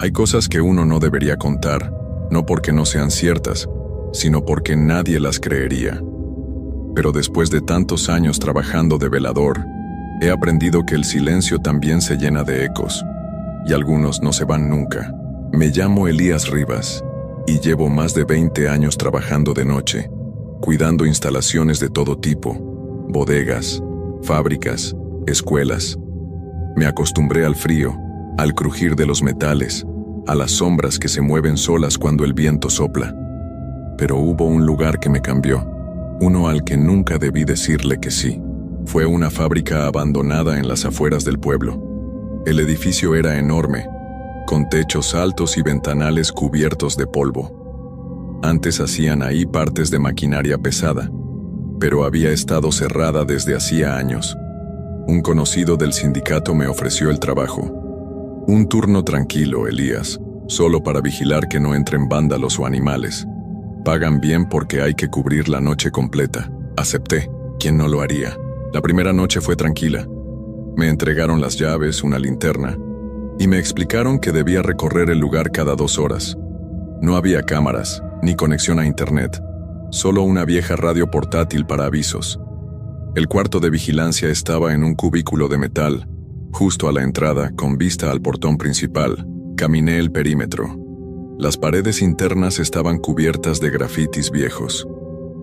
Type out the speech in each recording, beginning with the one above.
Hay cosas que uno no debería contar, no porque no sean ciertas, sino porque nadie las creería. Pero después de tantos años trabajando de velador, he aprendido que el silencio también se llena de ecos, y algunos no se van nunca. Me llamo Elías Rivas, y llevo más de 20 años trabajando de noche, cuidando instalaciones de todo tipo, bodegas, fábricas, escuelas. Me acostumbré al frío, al crujir de los metales, a las sombras que se mueven solas cuando el viento sopla. Pero hubo un lugar que me cambió, uno al que nunca debí decirle que sí. Fue una fábrica abandonada en las afueras del pueblo. El edificio era enorme, con techos altos y ventanales cubiertos de polvo. Antes hacían ahí partes de maquinaria pesada, pero había estado cerrada desde hacía años. Un conocido del sindicato me ofreció el trabajo. Un turno tranquilo, Elías, solo para vigilar que no entren vándalos o animales. Pagan bien porque hay que cubrir la noche completa. Acepté. ¿Quién no lo haría? La primera noche fue tranquila. Me entregaron las llaves, una linterna, y me explicaron que debía recorrer el lugar cada 2 horas. No había cámaras, ni conexión a internet, solo una vieja radio portátil para avisos. El cuarto de vigilancia estaba en un cubículo de metal, justo a la entrada, con vista al portón principal. Caminé el perímetro. Las paredes internas estaban cubiertas de grafitis viejos.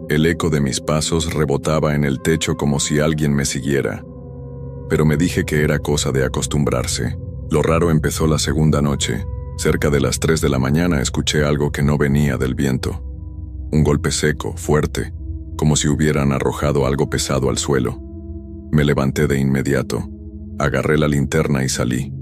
El eco de mis pasos rebotaba en el techo como si alguien me siguiera. Pero me dije que era cosa de acostumbrarse. Lo raro empezó la segunda noche. Cerca de las 3 de la mañana escuché algo que no venía del viento. Un golpe seco, fuerte, como si hubieran arrojado algo pesado al suelo. Me levanté de inmediato. Agarré la linterna y salí.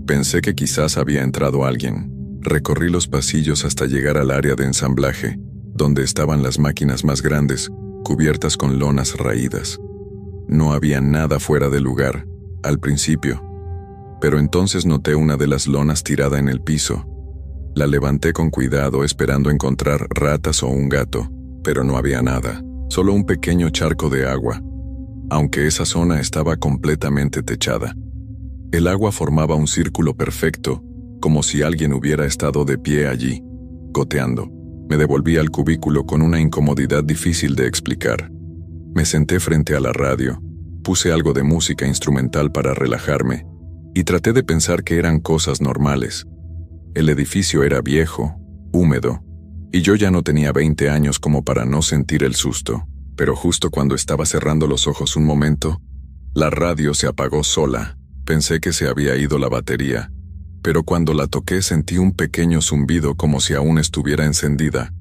Pensé que quizás había entrado alguien. Recorrí los pasillos hasta llegar al área de ensamblaje, donde estaban las máquinas más grandes, cubiertas con lonas raídas. No había nada fuera de lugar, al principio. Pero entonces noté una de las lonas tirada en el piso. La levanté con cuidado esperando encontrar ratas o un gato, pero no había nada, solo un pequeño charco de agua, aunque esa zona estaba completamente techada. El agua formaba un círculo perfecto, como si alguien hubiera estado de pie allí, goteando. Me devolví al cubículo con una incomodidad difícil de explicar. Me senté frente a la radio, puse algo de música instrumental para relajarme, y traté de pensar que eran cosas normales. El edificio era viejo, húmedo, y yo ya no tenía 20 años como para no sentir el susto. Pero justo cuando estaba cerrando los ojos un momento, la radio se apagó sola. Pensé que se había ido la batería, pero cuando la toqué sentí un pequeño zumbido como si aún estuviera encendida.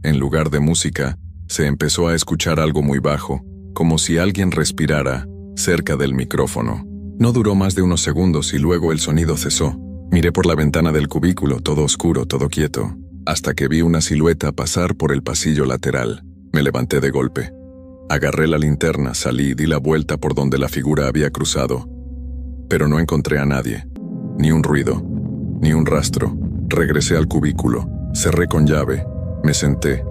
En lugar de música, se empezó a escuchar algo muy bajo, como si alguien respirara, cerca del micrófono. No duró más de unos segundos y luego el sonido cesó. Miré por la ventana del cubículo, todo oscuro, todo quieto, hasta que vi una silueta pasar por el pasillo lateral. Me levanté de golpe. Agarré la linterna, salí y di la vuelta por donde la figura había cruzado. Pero no encontré a nadie. Ni un ruido, ni un rastro. Regresé al cubículo, cerré con llave, me senté.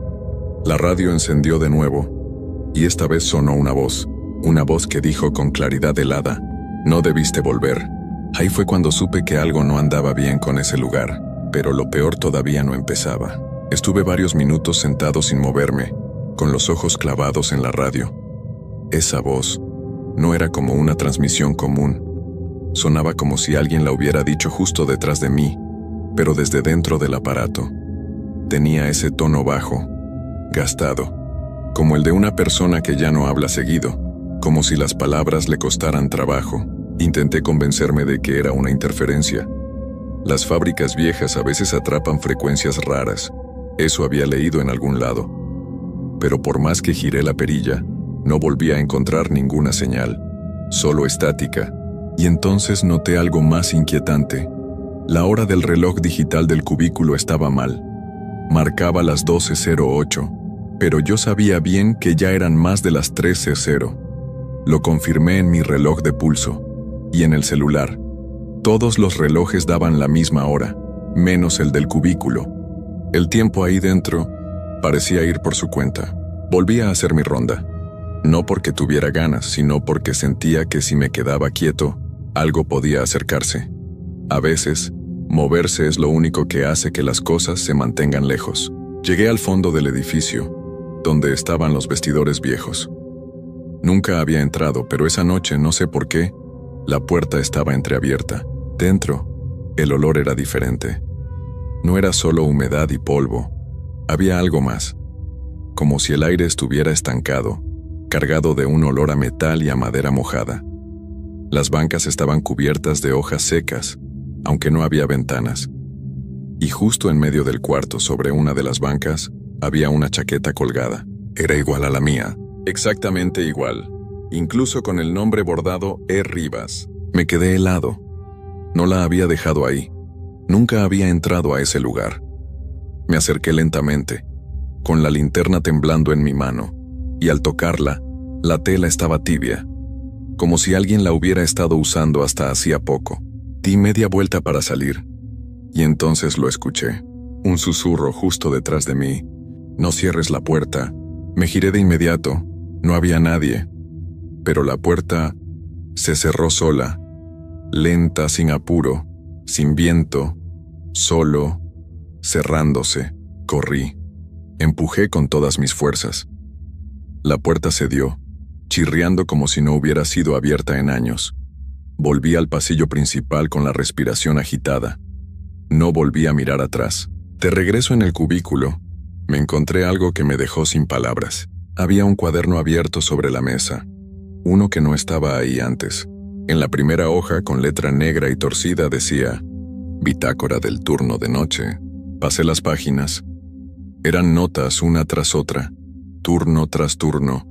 La radio encendió de nuevo, y esta vez sonó una voz que dijo con claridad helada: «No debiste volver». Ahí fue cuando supe que algo no andaba bien con ese lugar, pero lo peor todavía no empezaba. Estuve varios minutos sentado sin moverme, con los ojos clavados en la radio. Esa voz no era como una transmisión común. Sonaba como si alguien la hubiera dicho justo detrás de mí, pero desde dentro del aparato. Tenía ese tono bajo, gastado, como el de una persona que ya no habla seguido, como si las palabras le costaran trabajo. Intenté convencerme de que era una interferencia. Las fábricas viejas a veces atrapan frecuencias raras. Eso había leído en algún lado. Pero por más que giré la perilla, no volví a encontrar ninguna señal, solo estática. Y entonces noté algo más inquietante. La hora del reloj digital del cubículo estaba mal. Marcaba las 12:08, pero yo sabía bien que ya eran más de las 13:00. Lo confirmé en mi reloj de pulso y en el celular. Todos los relojes daban la misma hora, menos el del cubículo. El tiempo ahí dentro parecía ir por su cuenta. Volví a hacer mi ronda. No porque tuviera ganas, sino porque sentía que si me quedaba quieto, algo podía acercarse. A veces, Moverse es lo único que hace que las cosas se mantengan lejos. Llegué al fondo del edificio, donde estaban los vestidores viejos. Nunca había entrado, pero esa noche, no sé por qué, la puerta estaba entreabierta. Dentro, el olor era diferente. No era solo humedad y polvo, había algo más, como si el aire estuviera estancado, cargado de un olor a metal y a madera mojada. Las bancas estaban cubiertas de hojas secas, aunque no había ventanas. Y justo en medio del cuarto, sobre una de las bancas, había una chaqueta colgada. Era igual a la mía, exactamente igual, incluso con el nombre bordado E. Rivas. Me quedé helado. No la había dejado ahí. Nunca había entrado a ese lugar. Me acerqué lentamente, con la linterna temblando en mi mano, y al tocarla, la tela estaba tibia, como si alguien la hubiera estado usando hasta hacía poco. Di media vuelta para salir, y entonces lo escuché. Un susurro justo detrás de mí. No cierres la puerta. Me giré de inmediato. No había nadie. Pero la puerta se cerró sola, lenta, sin apuro, sin viento, solo, cerrándose. Corrí. Empujé con todas mis fuerzas. La puerta cedió, chirriando como si no hubiera sido abierta en años. Volví al pasillo principal con la respiración agitada. No volví a mirar atrás. De regreso en el cubículo, me encontré algo que me dejó sin palabras. Había un cuaderno abierto sobre la mesa, uno que no estaba ahí antes. En la primera hoja, con letra negra y torcida, decía: Bitácora del turno de noche. Pasé las páginas. Eran notas una tras otra, turno tras turno.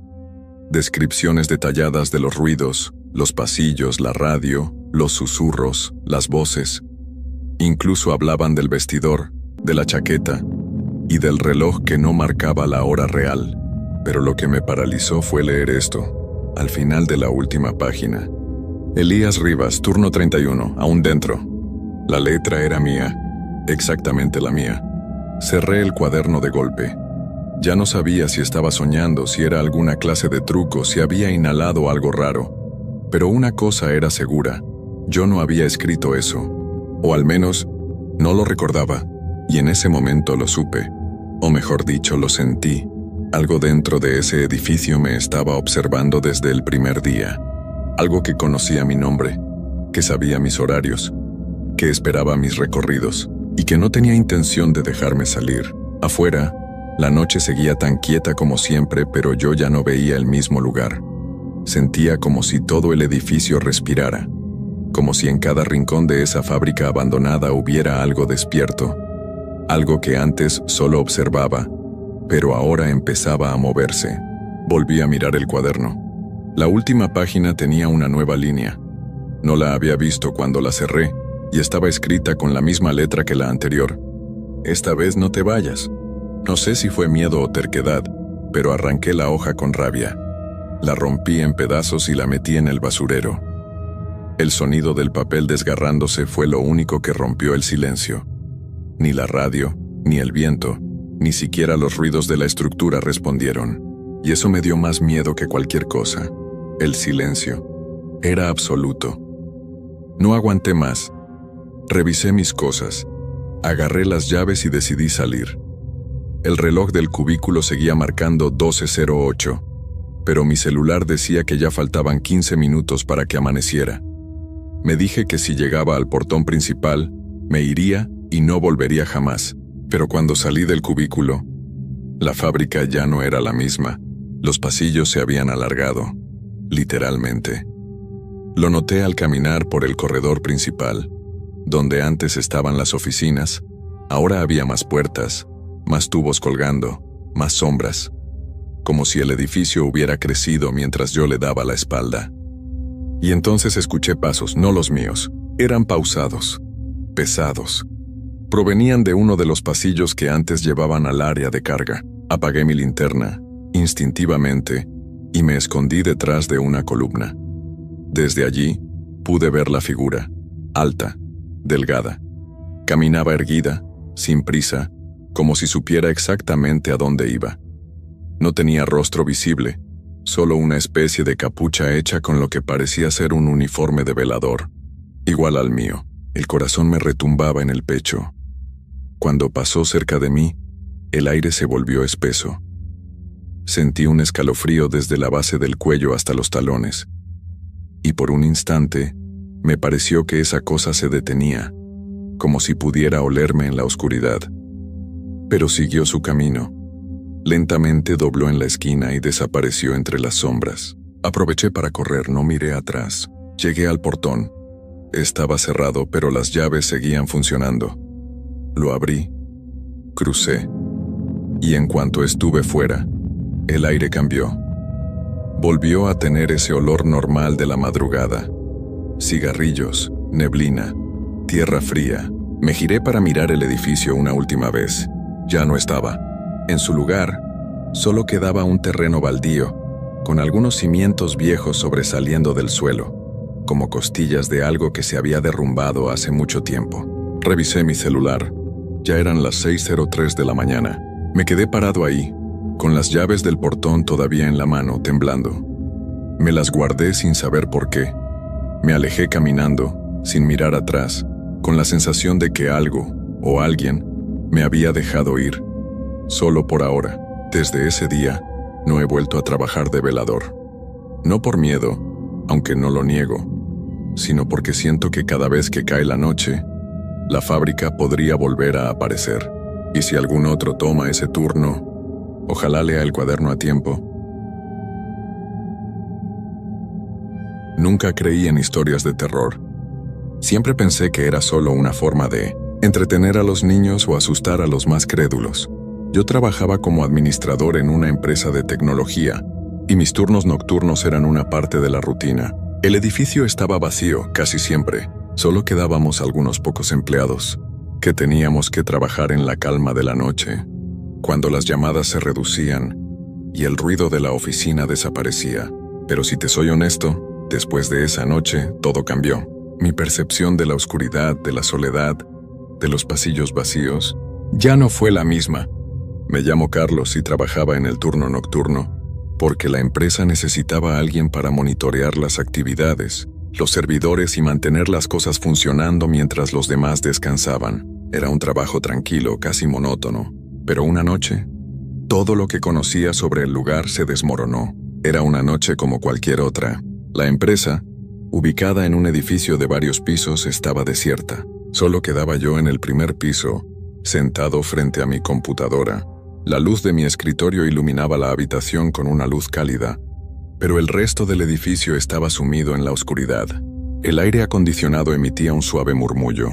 Descripciones detalladas de los ruidos, los pasillos, la radio, los susurros, las voces. Incluso hablaban del vestidor, de la chaqueta y del reloj que no marcaba la hora real. Pero lo que me paralizó fue leer esto, al final de la última página. Elías Rivas, turno 31, aún dentro. La letra era mía, exactamente la mía. Cerré el cuaderno de golpe. Ya no sabía si estaba soñando, si era alguna clase de truco, si había inhalado algo raro. Pero una cosa era segura, yo no había escrito eso. O al menos, no lo recordaba. Y en ese momento lo supe. O mejor dicho, lo sentí. Algo dentro de ese edificio me estaba observando desde el primer día. Algo que conocía mi nombre, que sabía mis horarios, que esperaba mis recorridos y que no tenía intención de dejarme salir. Afuera, la noche seguía tan quieta como siempre, pero yo ya no veía el mismo lugar. Sentía como si todo el edificio respirara, como si en cada rincón de esa fábrica abandonada hubiera algo despierto, algo que antes solo observaba, pero ahora empezaba a moverse. Volví a mirar el cuaderno. La última página tenía una nueva línea. No la había visto cuando la cerré, y estaba escrita con la misma letra que la anterior. Esta vez no te vayas. No sé si fue miedo o terquedad, pero arranqué la hoja con rabia. La rompí en pedazos y la metí en el basurero. El sonido del papel desgarrándose fue lo único que rompió el silencio. Ni la radio, ni el viento, ni siquiera los ruidos de la estructura respondieron. Y eso me dio más miedo que cualquier cosa. El silencio. Era absoluto. No aguanté más. Revisé mis cosas. Agarré las llaves y decidí salir. El reloj del cubículo seguía marcando 12:08, pero mi celular decía que ya faltaban 15 minutos para que amaneciera. Me dije que si llegaba al portón principal, me iría y no volvería jamás. Pero cuando salí del cubículo, la fábrica ya no era la misma. Los pasillos se habían alargado, literalmente. Lo noté al caminar por el corredor principal. Donde antes estaban las oficinas, ahora había más puertas, más tubos colgando, más sombras, como si el edificio hubiera crecido mientras yo le daba la espalda. Y entonces escuché pasos, no los míos, eran pausados, pesados. Provenían de uno de los pasillos que antes llevaban al área de carga. Apagué mi linterna, instintivamente, y me escondí detrás de una columna. Desde allí, pude ver la figura, alta, delgada. Caminaba erguida, sin prisa, como si supiera exactamente a dónde iba. No tenía rostro visible, solo una especie de capucha hecha con lo que parecía ser un uniforme de velador, igual al mío. El corazón me retumbaba en el pecho. Cuando pasó cerca de mí, el aire se volvió espeso. Sentí un escalofrío desde la base del cuello hasta los talones. Y por un instante, me pareció que esa cosa se detenía, como si pudiera olerme en la oscuridad. Pero siguió su camino. Lentamente dobló en la esquina y desapareció entre las sombras. Aproveché para correr, no miré atrás. Llegué al portón. Estaba cerrado, pero las llaves seguían funcionando. Lo abrí, crucé, y en cuanto estuve fuera, el aire cambió. Volvió a tener ese olor normal de la madrugada. Cigarrillos, neblina, tierra fría. Me giré para mirar el edificio una última vez. Ya no estaba. En su lugar, solo quedaba un terreno baldío, con algunos cimientos viejos sobresaliendo del suelo, como costillas de algo que se había derrumbado hace mucho tiempo. Revisé mi celular. Ya eran las 6:03 de la mañana. Me quedé parado ahí, con las llaves del portón todavía en la mano, temblando. Me las guardé sin saber por qué. Me alejé caminando, sin mirar atrás, con la sensación de que algo, o alguien, me había dejado ir. Solo por ahora. Desde ese día, no he vuelto a trabajar de velador. No por miedo, aunque no lo niego, sino porque siento que cada vez que cae la noche, la fábrica podría volver a aparecer. Y si algún otro toma ese turno, ojalá lea el cuaderno a tiempo. Nunca creí en historias de terror. Siempre pensé que era solo una forma de entretener a los niños o asustar a los más crédulos. Yo trabajaba como administrador en una empresa de tecnología, y mis turnos nocturnos eran una parte de la rutina. El edificio estaba vacío, casi siempre. Solo quedábamos algunos pocos empleados, que teníamos que trabajar en la calma de la noche, cuando las llamadas se reducían y el ruido de la oficina desaparecía. Pero si te soy honesto, después de esa noche, todo cambió. Mi percepción de la oscuridad, de la soledad, de los pasillos vacíos, ya no fue la misma. Me llamo Carlos y trabajaba en el turno nocturno, porque la empresa necesitaba a alguien para monitorear las actividades, los servidores y mantener las cosas funcionando mientras los demás descansaban. Era un trabajo tranquilo, casi monótono, pero una noche, todo lo que conocía sobre el lugar se desmoronó. Era una noche como cualquier otra. La empresa, ubicada en un edificio de varios pisos, estaba desierta. Solo quedaba yo en el primer piso, sentado frente a mi computadora. La luz de mi escritorio iluminaba la habitación con una luz cálida, pero el resto del edificio estaba sumido en la oscuridad. El aire acondicionado emitía un suave murmullo,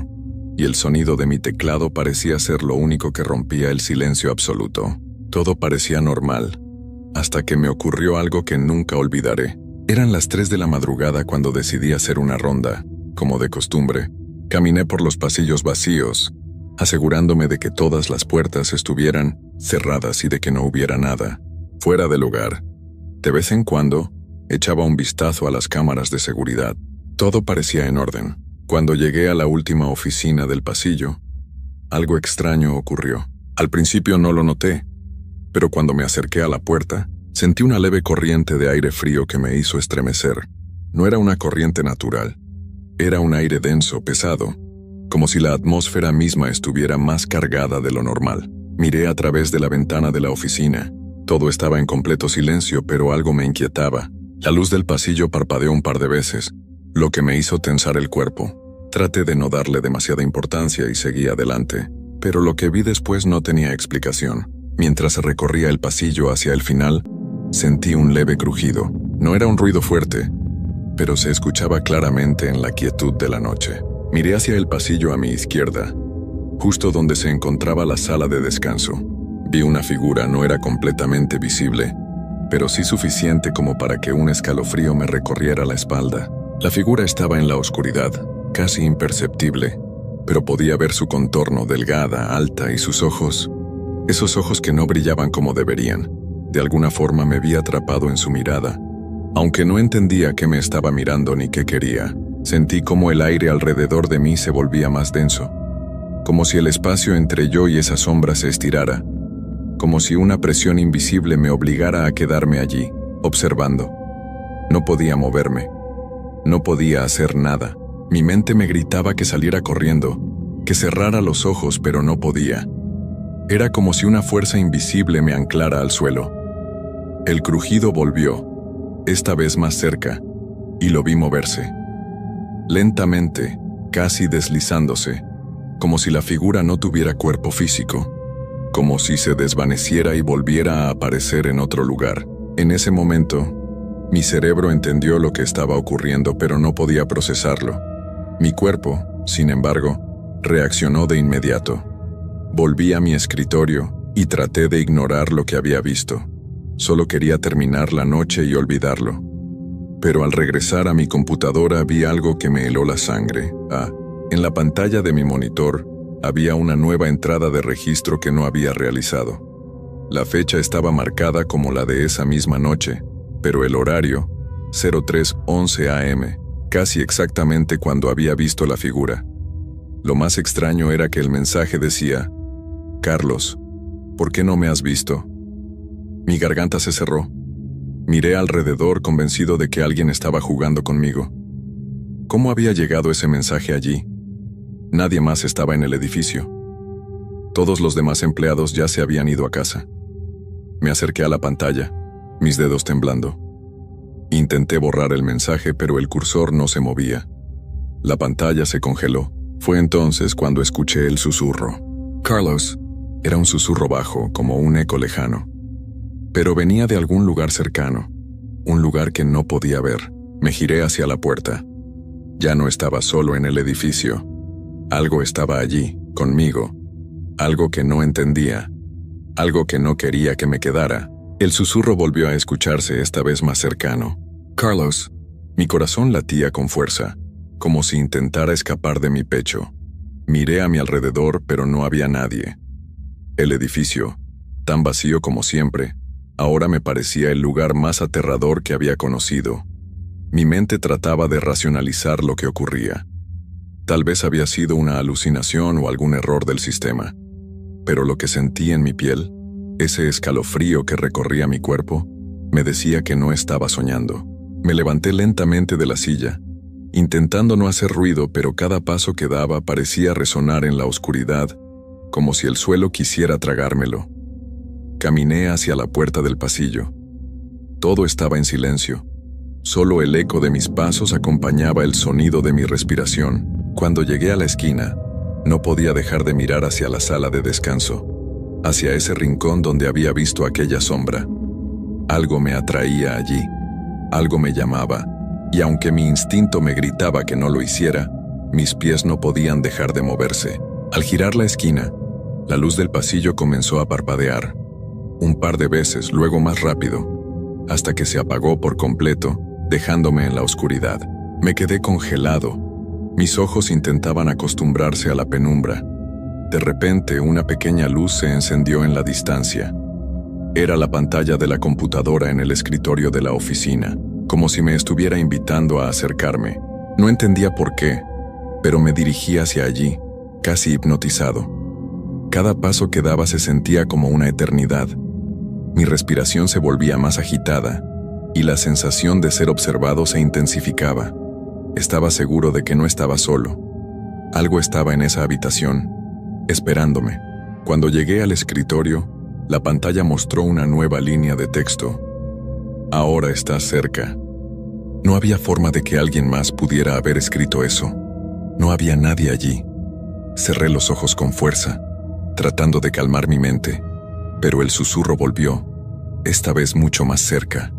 y el sonido de mi teclado parecía ser lo único que rompía el silencio absoluto. Todo parecía normal, hasta que me ocurrió algo que nunca olvidaré. Eran las 3 de la madrugada cuando decidí hacer una ronda, como de costumbre. Caminé por los pasillos vacíos, asegurándome de que todas las puertas estuvieran cerradas y de que no hubiera nada fuera del lugar. De vez en cuando, echaba un vistazo a las cámaras de seguridad. Todo parecía en orden. Cuando llegué a la última oficina del pasillo, algo extraño ocurrió. Al principio no lo noté, pero cuando me acerqué a la puerta, sentí una leve corriente de aire frío que me hizo estremecer. No era una corriente natural. Era un aire denso, pesado, como si la atmósfera misma estuviera más cargada de lo normal. Miré a través de la ventana de la oficina. Todo estaba en completo silencio, pero algo me inquietaba. La luz del pasillo parpadeó un par de veces, lo que me hizo tensar el cuerpo. Traté de no darle demasiada importancia y seguí adelante, pero lo que vi después no tenía explicación. Mientras recorría el pasillo hacia el final, sentí un leve crujido. No era un ruido fuerte, pero se escuchaba claramente en la quietud de la noche. Miré hacia el pasillo a mi izquierda, justo donde se encontraba la sala de descanso. Vi una figura, no era completamente visible, pero sí suficiente como para que un escalofrío me recorriera la espalda. La figura estaba en la oscuridad, casi imperceptible, pero podía ver su contorno, delgada, alta, y sus ojos, esos ojos que no brillaban como deberían. De alguna forma me vi atrapado en su mirada. Aunque no entendía qué me estaba mirando ni qué quería, sentí como el aire alrededor de mí se volvía más denso, como si el espacio entre yo y esa sombra se estirara, como si una presión invisible me obligara a quedarme allí, observando. No podía moverme, no podía hacer nada. Mi mente me gritaba que saliera corriendo, que cerrara los ojos, pero no podía. Era como si una fuerza invisible me anclara al suelo. El crujido volvió, esta vez más cerca, y lo vi moverse. Lentamente, casi deslizándose, como si la figura no tuviera cuerpo físico, como si se desvaneciera y volviera a aparecer en otro lugar. En ese momento, mi cerebro entendió lo que estaba ocurriendo, pero no podía procesarlo. Mi cuerpo, sin embargo, reaccionó de inmediato. Volví a mi escritorio y traté de ignorar lo que había visto. Solo quería terminar la noche y olvidarlo. Pero al regresar a mi computadora vi algo que me heló la sangre. En la pantalla de mi monitor había una nueva entrada de registro que no había realizado. La fecha estaba marcada como la de esa misma noche, pero el horario, 03:11 AM, casi exactamente cuando había visto la figura. Lo más extraño era que el mensaje decía: Carlos, ¿por qué no me has visto? Mi garganta se cerró. Miré alrededor convencido de que alguien estaba jugando conmigo. ¿Cómo había llegado ese mensaje allí? Nadie más estaba en el edificio. Todos los demás empleados ya se habían ido a casa. Me acerqué a la pantalla, mis dedos temblando. Intenté borrar el mensaje, pero el cursor no se movía. La pantalla se congeló. Fue entonces cuando escuché el susurro. Carlos. Era un susurro bajo, como un eco lejano. Pero venía de algún lugar cercano, un lugar que no podía ver. Me giré hacia la puerta. Ya no estaba solo en el edificio. Algo estaba allí, conmigo. Algo que no entendía. Algo que no quería que me quedara. El susurro volvió a escucharse, esta vez más cercano. Carlos. Mi corazón latía con fuerza, como si intentara escapar de mi pecho. Miré a mi alrededor, pero no había nadie. El edificio, tan vacío como siempre, ahora me parecía el lugar más aterrador que había conocido. Mi mente trataba de racionalizar lo que ocurría. Tal vez había sido una alucinación o algún error del sistema. Pero lo que sentí en mi piel, ese escalofrío que recorría mi cuerpo, me decía que no estaba soñando. Me levanté lentamente de la silla, intentando no hacer ruido, pero cada paso que daba parecía resonar en la oscuridad, como si el suelo quisiera tragármelo. Caminé hacia la puerta del pasillo. Todo estaba en silencio. Solo el eco de mis pasos acompañaba el sonido de mi respiración. Cuando llegué a la esquina, no podía dejar de mirar hacia la sala de descanso, hacia ese rincón donde había visto aquella sombra. Algo me atraía allí, algo me llamaba, y aunque mi instinto me gritaba que no lo hiciera, mis pies no podían dejar de moverse. Al girar la esquina, la luz del pasillo comenzó a parpadear, un par de veces, luego más rápido, hasta que se apagó por completo, dejándome en la oscuridad. Me quedé congelado. Mis ojos intentaban acostumbrarse a la penumbra. De repente, una pequeña luz se encendió en la distancia. Era la pantalla de la computadora en el escritorio de la oficina, como si me estuviera invitando a acercarme. No entendía por qué, pero me dirigí hacia allí, casi hipnotizado. Cada paso que daba se sentía como una eternidad. Mi respiración se volvía más agitada, y la sensación de ser observado se intensificaba. Estaba seguro de que no estaba solo. Algo estaba en esa habitación, esperándome. Cuando llegué al escritorio, la pantalla mostró una nueva línea de texto. Ahora estás cerca. No había forma de que alguien más pudiera haber escrito eso. No había nadie allí. Cerré los ojos con fuerza, tratando de calmar mi mente, pero el susurro volvió, esta vez mucho más cerca.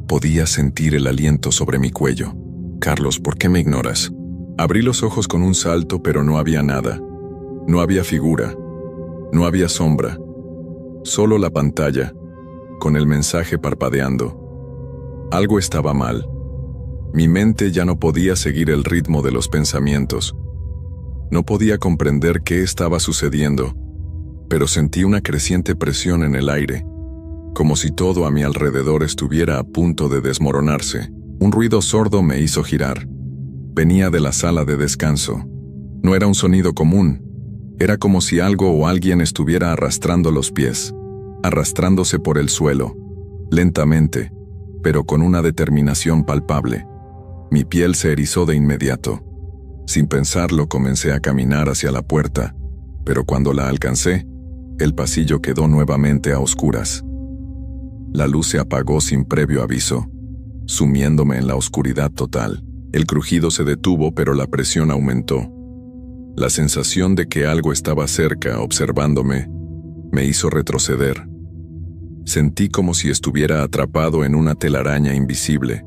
Podía sentir el aliento sobre mi cuello. Carlos, ¿por qué me ignoras? Abrí los ojos con un salto, pero no había nada. No había figura. No había sombra. Solo la pantalla, con el mensaje parpadeando. Algo estaba mal. Mi mente ya no podía seguir el ritmo de los pensamientos. No podía comprender qué estaba sucediendo, pero sentí una creciente presión en el aire, como si todo a mi alrededor estuviera a punto de desmoronarse. Un ruido sordo me hizo girar. Venía de la sala de descanso. No era un sonido común. Era como si algo o alguien estuviera arrastrando los pies, arrastrándose por el suelo, lentamente, pero con una determinación palpable. Mi piel se erizó de inmediato. Sin pensarlo, comencé a caminar hacia la puerta, pero cuando la alcancé, el pasillo quedó nuevamente a oscuras. La luz se apagó sin previo aviso, sumiéndome en la oscuridad total. El crujido se detuvo, pero la presión aumentó. La sensación de que algo estaba cerca, observándome, me hizo retroceder. Sentí como si estuviera atrapado en una telaraña invisible.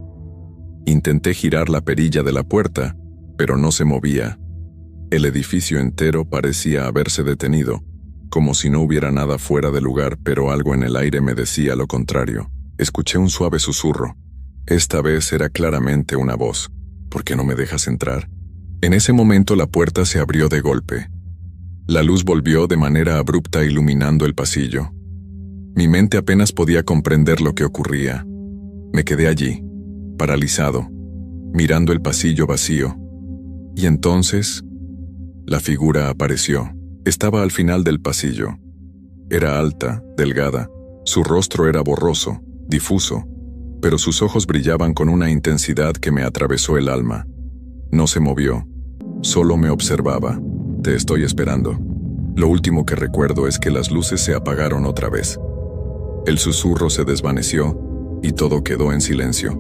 Intenté girar la perilla de la puerta, pero no se movía. El edificio entero parecía haberse detenido, como si no hubiera nada fuera de lugar, pero algo en el aire me decía lo contrario. Escuché un suave susurro. Esta vez era claramente una voz. ¿Por qué no me dejas entrar? En ese momento la puerta se abrió de golpe. La luz volvió de manera abrupta iluminando el pasillo. Mi mente apenas podía comprender lo que ocurría. Me quedé allí, paralizado, mirando el pasillo vacío. Y entonces, la figura apareció. Estaba al final del pasillo. Era alta, delgada, su rostro era borroso, difuso, pero sus ojos brillaban con una intensidad que me atravesó el alma. No se movió, solo me observaba. Te estoy esperando. Lo último que recuerdo es que las luces se apagaron otra vez. El susurro se desvaneció y todo quedó en silencio.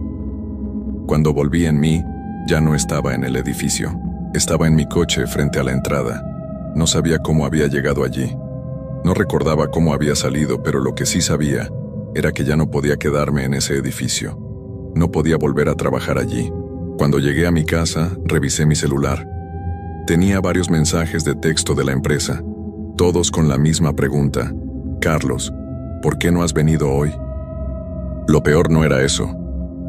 Cuando volví en mí, ya no estaba en el edificio. Estaba en mi coche frente a la entrada. No sabía cómo había llegado allí. No recordaba cómo había salido, pero lo que sí sabía era que ya no podía quedarme en ese edificio. No podía volver a trabajar allí. Cuando llegué a mi casa, revisé mi celular. Tenía varios mensajes de texto de la empresa, todos con la misma pregunta. Carlos, ¿por qué no has venido hoy? Lo peor no era eso.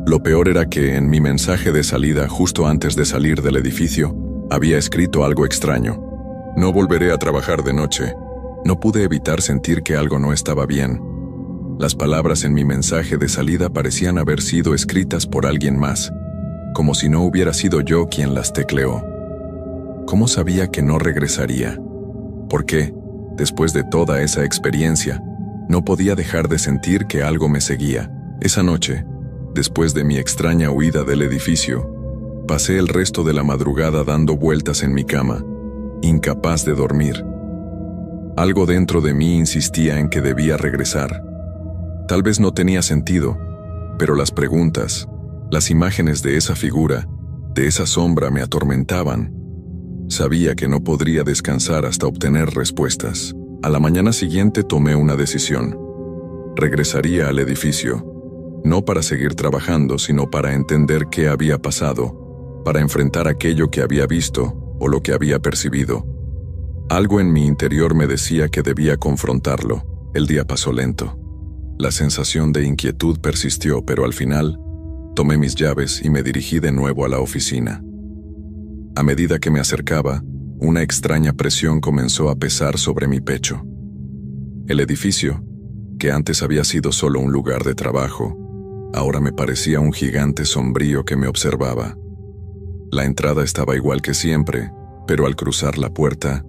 Lo peor era que en mi mensaje de salida, justo antes de salir del edificio, había escrito algo extraño. No volveré a trabajar de noche. No pude evitar sentir que algo no estaba bien. Las palabras en mi mensaje de salida parecían haber sido escritas por alguien más, como si no hubiera sido yo quien las tecleó. ¿Cómo sabía que no regresaría? ¿Por qué, después de toda esa experiencia, no podía dejar de sentir que algo me seguía? Esa noche, después de mi extraña huida del edificio, pasé el resto de la madrugada dando vueltas en mi cama, incapaz de dormir. Algo dentro de mí insistía en que debía regresar. Tal vez no tenía sentido, pero las preguntas, las imágenes de esa figura, de esa sombra me atormentaban. Sabía que no podría descansar hasta obtener respuestas. A la mañana siguiente tomé una decisión. Regresaría al edificio, no para seguir trabajando, sino para entender qué había pasado, para enfrentar aquello que había visto o lo que había percibido. Algo en mi interior me decía que debía confrontarlo. El día pasó lento. La sensación de inquietud persistió, pero al final, tomé mis llaves y me dirigí de nuevo a la oficina. A medida que me acercaba, una extraña presión comenzó a pesar sobre mi pecho. El edificio, que antes había sido solo un lugar de trabajo, ahora me parecía un gigante sombrío que me observaba. La entrada estaba igual que siempre, pero al cruzar la puerta,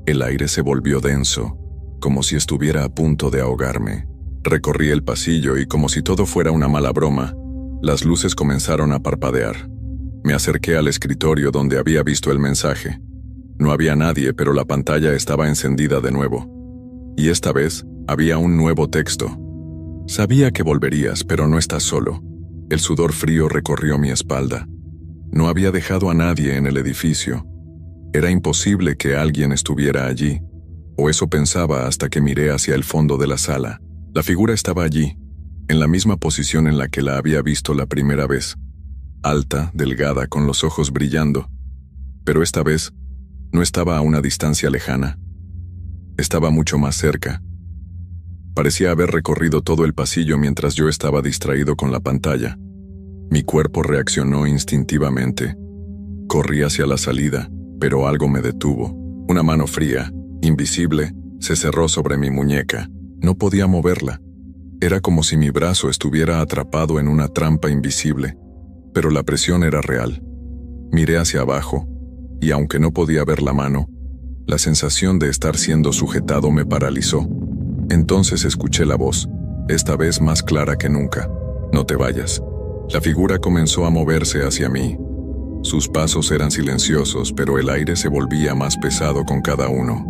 el aire se volvió denso, como si estuviera a punto de ahogarme. Recorrí el pasillo y, como si todo fuera una mala broma, las luces comenzaron a parpadear. Me acerqué al escritorio donde había visto el mensaje. No había nadie, pero la pantalla estaba encendida de nuevo. Y esta vez había un nuevo texto. Sabía que volverías, pero no estás solo. El sudor frío recorrió mi espalda. No había dejado a nadie en el edificio. Era imposible que alguien estuviera allí, o eso pensaba hasta que miré hacia el fondo de la sala. La figura estaba allí, en la misma posición en la que la había visto la primera vez. Alta, delgada, con los ojos brillando. Pero esta vez, no estaba a una distancia lejana. Estaba mucho más cerca. Parecía haber recorrido todo el pasillo mientras yo estaba distraído con la pantalla. Mi cuerpo reaccionó instintivamente. Corrí hacia la salida, pero algo me detuvo. Una mano fría, invisible, se cerró sobre mi muñeca. No podía moverla. Era como si mi brazo estuviera atrapado en una trampa invisible, pero la presión era real. Miré hacia abajo, y aunque no podía ver la mano, la sensación de estar siendo sujetado me paralizó. Entonces escuché la voz, esta vez más clara que nunca. No te vayas. La figura comenzó a moverse hacia mí. Sus pasos eran silenciosos, pero el aire se volvía más pesado con cada uno.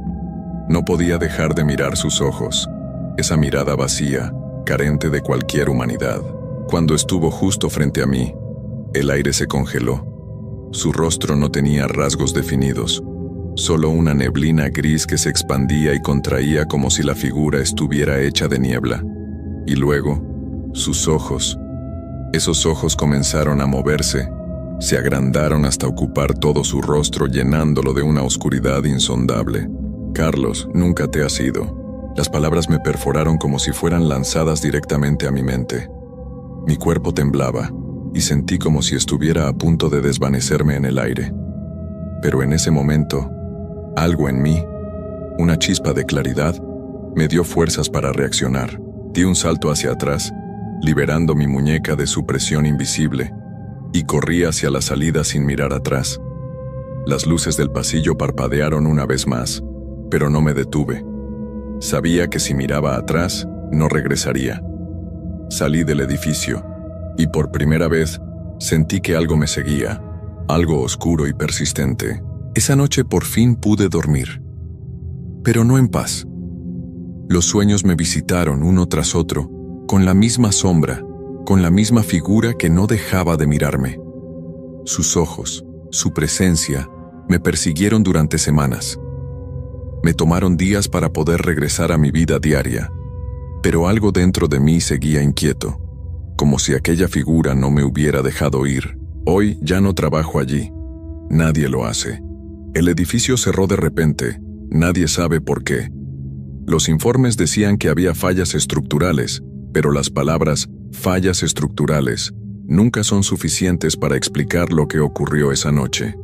No podía dejar de mirar sus ojos, esa mirada vacía, carente de cualquier humanidad. Cuando estuvo justo frente a mí, el aire se congeló. Su rostro no tenía rasgos definidos, solo una neblina gris que se expandía y contraía como si la figura estuviera hecha de niebla. Y luego, sus ojos. Esos ojos comenzaron a moverse, se agrandaron hasta ocupar todo su rostro, llenándolo de una oscuridad insondable. Carlos, nunca te has ido. Las palabras me perforaron como si fueran lanzadas directamente a mi mente. Mi cuerpo temblaba y sentí como si estuviera a punto de desvanecerme en el aire. Pero en ese momento, algo en mí, una chispa de claridad, me dio fuerzas para reaccionar. Di un salto hacia atrás, liberando mi muñeca de su presión invisible, y corrí hacia la salida sin mirar atrás. Las luces del pasillo parpadearon una vez más, pero no me detuve. Sabía que si miraba atrás, no regresaría. Salí del edificio, y por primera vez sentí que algo me seguía, algo oscuro y persistente. Esa noche por fin pude dormir, pero no en paz. Los sueños me visitaron uno tras otro, con la misma sombra, con la misma figura que no dejaba de mirarme. Sus ojos, su presencia, me persiguieron durante semanas. Me tomaron días para poder regresar a mi vida diaria, pero algo dentro de mí seguía inquieto, como si aquella figura no me hubiera dejado ir. Hoy ya no trabajo allí. Nadie lo hace. El edificio cerró de repente, nadie sabe por qué. Los informes decían que había fallas estructurales, pero las palabras fallas estructurales nunca son suficientes para explicar lo que ocurrió esa noche.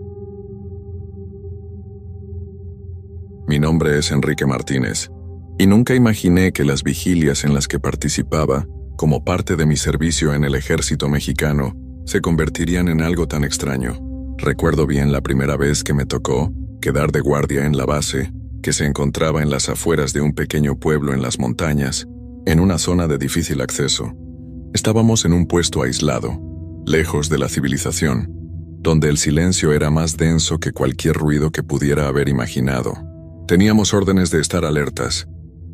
Mi nombre es Enrique Martínez, y nunca imaginé que las vigilias en las que participaba, como parte de mi servicio en el ejército mexicano, se convertirían en algo tan extraño. Recuerdo bien la primera vez que me tocó quedar de guardia en la base, que se encontraba en las afueras de un pequeño pueblo en las montañas, en una zona de difícil acceso. Estábamos en un puesto aislado, lejos de la civilización, donde el silencio era más denso que cualquier ruido que pudiera haber imaginado. Teníamos órdenes de estar alertas,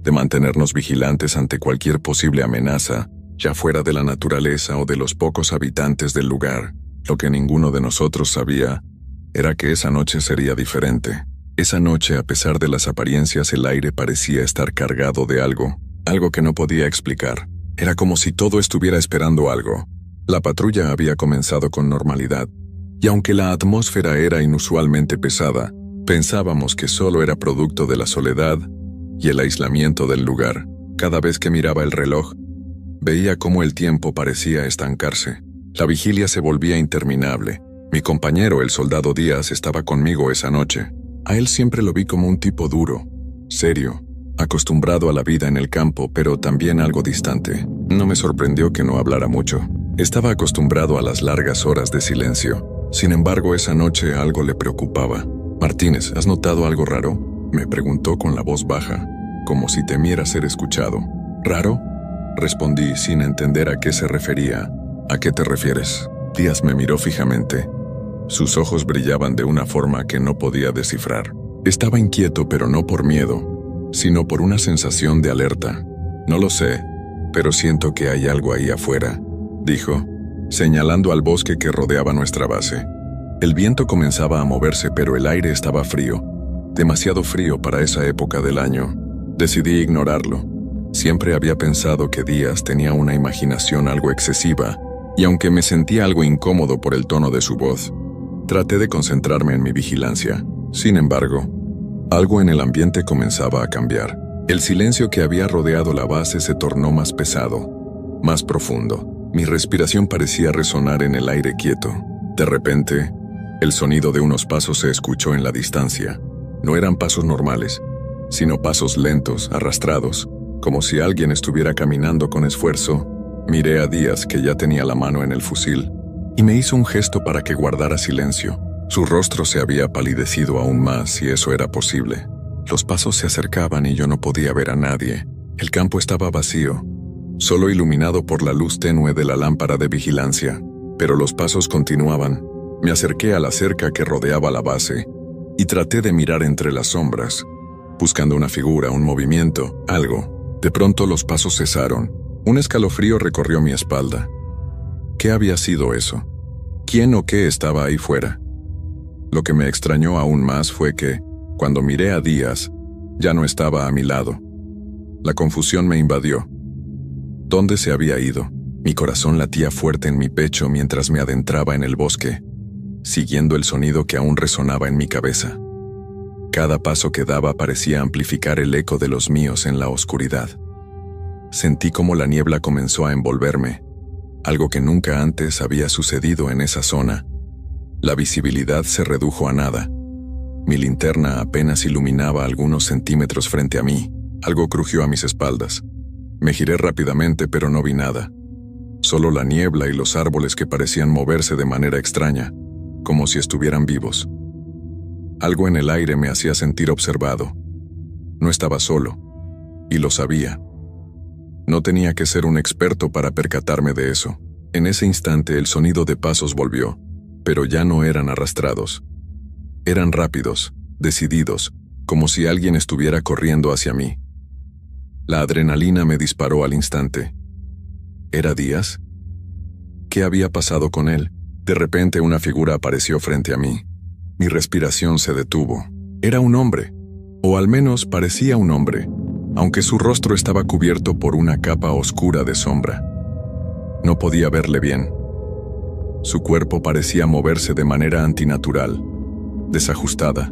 de mantenernos vigilantes ante cualquier posible amenaza, ya fuera de la naturaleza o de los pocos habitantes del lugar. Lo que ninguno de nosotros sabía era que esa noche sería diferente. Esa noche, a pesar de las apariencias, el aire parecía estar cargado de algo que no podía explicar. Era como si todo estuviera esperando algo. La patrulla había comenzado con normalidad, y aunque la atmósfera era inusualmente pesada, pensábamos que solo era producto de la soledad y el aislamiento del lugar. Cada vez que miraba el reloj, veía cómo el tiempo parecía estancarse. La vigilia se volvía interminable. Mi compañero, el soldado Díaz, estaba conmigo esa noche. A él siempre lo vi como un tipo duro, serio, acostumbrado a la vida en el campo, pero también algo distante. No me sorprendió que no hablara mucho. Estaba acostumbrado a las largas horas de silencio. Sin embargo, esa noche algo le preocupaba. «Martínez, ¿has notado algo raro?», me preguntó con la voz baja, como si temiera ser escuchado. «¿Raro?», respondí sin entender a qué se refería. «¿A qué te refieres?». Díaz me miró fijamente. Sus ojos brillaban de una forma que no podía descifrar. Estaba inquieto, pero no por miedo, sino por una sensación de alerta. «No lo sé, pero siento que hay algo ahí afuera», dijo, señalando al bosque que rodeaba nuestra base. El viento comenzaba a moverse, pero el aire estaba frío, demasiado frío para esa época del año. Decidí ignorarlo. Siempre había pensado que Díaz tenía una imaginación algo excesiva, y aunque me sentía algo incómodo por el tono de su voz, traté de concentrarme en mi vigilancia. Sin embargo, algo en el ambiente comenzaba a cambiar. El silencio que había rodeado la base se tornó más pesado, más profundo. Mi respiración parecía resonar en el aire quieto. De repente, el sonido de unos pasos se escuchó en la distancia. No eran pasos normales, sino pasos lentos, arrastrados, como si alguien estuviera caminando con esfuerzo. Miré a Díaz, que ya tenía la mano en el fusil, y me hizo un gesto para que guardara silencio. Su rostro se había palidecido aún más, si eso era posible. Los pasos se acercaban y yo no podía ver a nadie. El campo estaba vacío, solo iluminado por la luz tenue de la lámpara de vigilancia. Pero los pasos continuaban, Me acerqué a la cerca que rodeaba la base y traté de mirar entre las sombras, buscando una figura, un movimiento, algo. De pronto los pasos cesaron. Un escalofrío recorrió mi espalda. ¿Qué había sido eso? ¿Quién o qué estaba ahí fuera? Lo que me extrañó aún más fue que, cuando miré a Díaz, ya no estaba a mi lado. La confusión me invadió. ¿Dónde se había ido? Mi corazón latía fuerte en mi pecho mientras me adentraba en el bosque, siguiendo el sonido que aún resonaba en mi cabeza. Cada paso que daba parecía amplificar el eco de los míos en la oscuridad. Sentí como la niebla comenzó a envolverme, algo que nunca antes había sucedido en esa zona. La visibilidad se redujo a nada. Mi linterna apenas iluminaba algunos centímetros frente a mí. Algo crujió a mis espaldas. Me giré rápidamente, pero no vi nada. Solo la niebla y los árboles que parecían moverse de manera extraña, como si estuvieran vivos. Algo en el aire me hacía sentir observado. No estaba solo, y lo sabía. No tenía que ser un experto para percatarme de eso. En ese instante el sonido de pasos volvió, pero ya no eran arrastrados. Eran rápidos, decididos, como si alguien estuviera corriendo hacia mí. La adrenalina me disparó al instante. ¿Era Díaz? ¿Qué había pasado con él? De repente una figura apareció frente a mí. Mi respiración se detuvo. Era un hombre, o al menos parecía un hombre, aunque su rostro estaba cubierto por una capa oscura de sombra. No podía verle bien. Su cuerpo parecía moverse de manera antinatural, desajustada.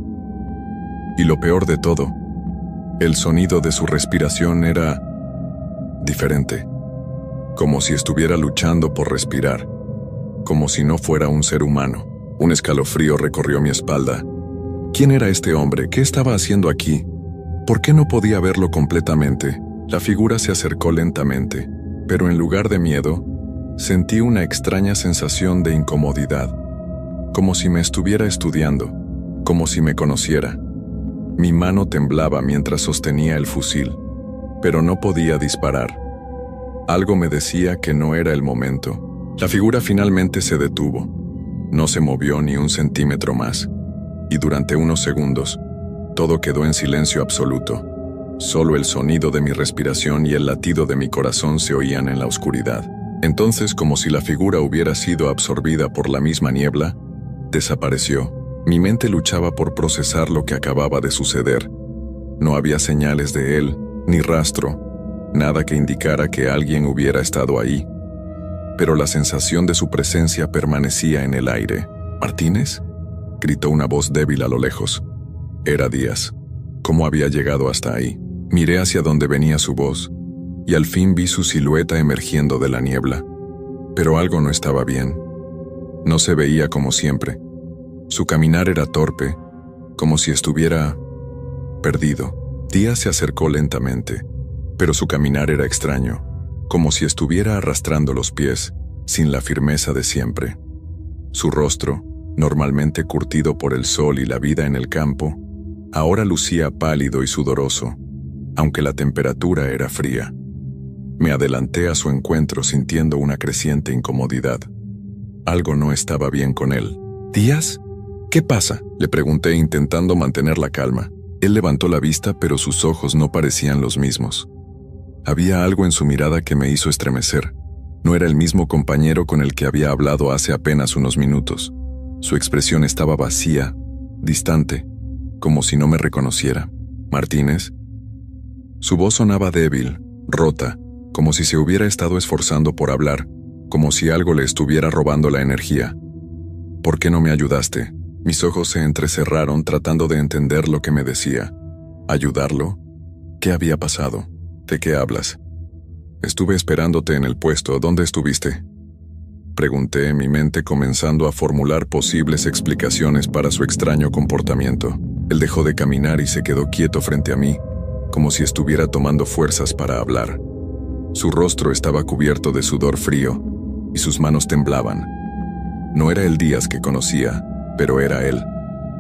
Y lo peor de todo, el sonido de su respiración era diferente, como si estuviera luchando por respirar, como si no fuera un ser humano. Un escalofrío recorrió mi espalda. ¿Quién era este hombre? ¿Qué estaba haciendo aquí? ¿Por qué no podía verlo completamente? La figura se acercó lentamente, pero en lugar de miedo, sentí una extraña sensación de incomodidad, como si me estuviera estudiando, como si me conociera. Mi mano temblaba mientras sostenía el fusil, pero no podía disparar. Algo me decía que no era el momento. La figura finalmente se detuvo. No se movió ni un centímetro más, y durante unos segundos, todo quedó en silencio absoluto. Solo el sonido de mi respiración y el latido de mi corazón se oían en la oscuridad. Entonces, como si la figura hubiera sido absorbida por la misma niebla, desapareció. Mi mente luchaba por procesar lo que acababa de suceder. No había señales de él, ni rastro, nada que indicara que alguien hubiera estado ahí. Pero la sensación de su presencia permanecía en el aire. ¿Martínez?, gritó una voz débil a lo lejos. Era Díaz. ¿Cómo había llegado hasta ahí? Miré hacia donde venía su voz, y al fin vi su silueta emergiendo de la niebla. Pero algo no estaba bien. No se veía como siempre. Su caminar era torpe, como si estuviera perdido. Díaz se acercó lentamente, pero su caminar era extraño, como si estuviera arrastrando los pies, sin la firmeza de siempre. Su rostro, normalmente curtido por el sol y la vida en el campo, ahora lucía pálido y sudoroso, aunque la temperatura era fría. Me adelanté a su encuentro sintiendo una creciente incomodidad. Algo no estaba bien con él. ¿Díaz? ¿Qué pasa?, le pregunté intentando mantener la calma. Él levantó la vista, pero sus ojos no parecían los mismos. Había algo en su mirada que me hizo estremecer. No era el mismo compañero con el que había hablado hace apenas unos minutos. Su expresión estaba vacía, distante, como si no me reconociera. ¿Martínez? Su voz sonaba débil, rota, como si se hubiera estado esforzando por hablar, como si algo le estuviera robando la energía. ¿Por qué no me ayudaste? Mis ojos se entrecerraron tratando de entender lo que me decía. ¿Ayudarlo? ¿Qué había pasado? ¿De qué hablas? Estuve esperándote en el puesto. ¿Dónde estuviste?, pregunté, mi mente comenzando a formular posibles explicaciones para su extraño comportamiento. Él dejó de caminar y se quedó quieto frente a mí, como si estuviera tomando fuerzas para hablar. Su rostro estaba cubierto de sudor frío, y sus manos temblaban. No era el Díaz que conocía, pero era él,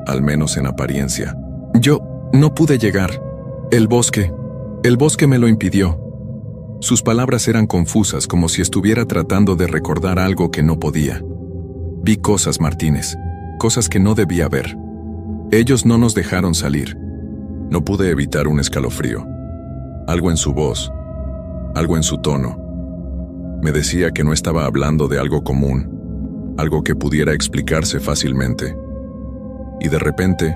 al menos en apariencia. Yo no pude llegar. El bosque me lo impidió. Sus palabras eran confusas, como si estuviera tratando de recordar algo que no podía. Vi cosas, Martínez, cosas que no debía ver. Ellos no nos dejaron salir. No pude evitar un escalofrío. Algo en su voz, algo en su tono. Me decía que no estaba hablando de algo común, algo que pudiera explicarse fácilmente. Y de repente,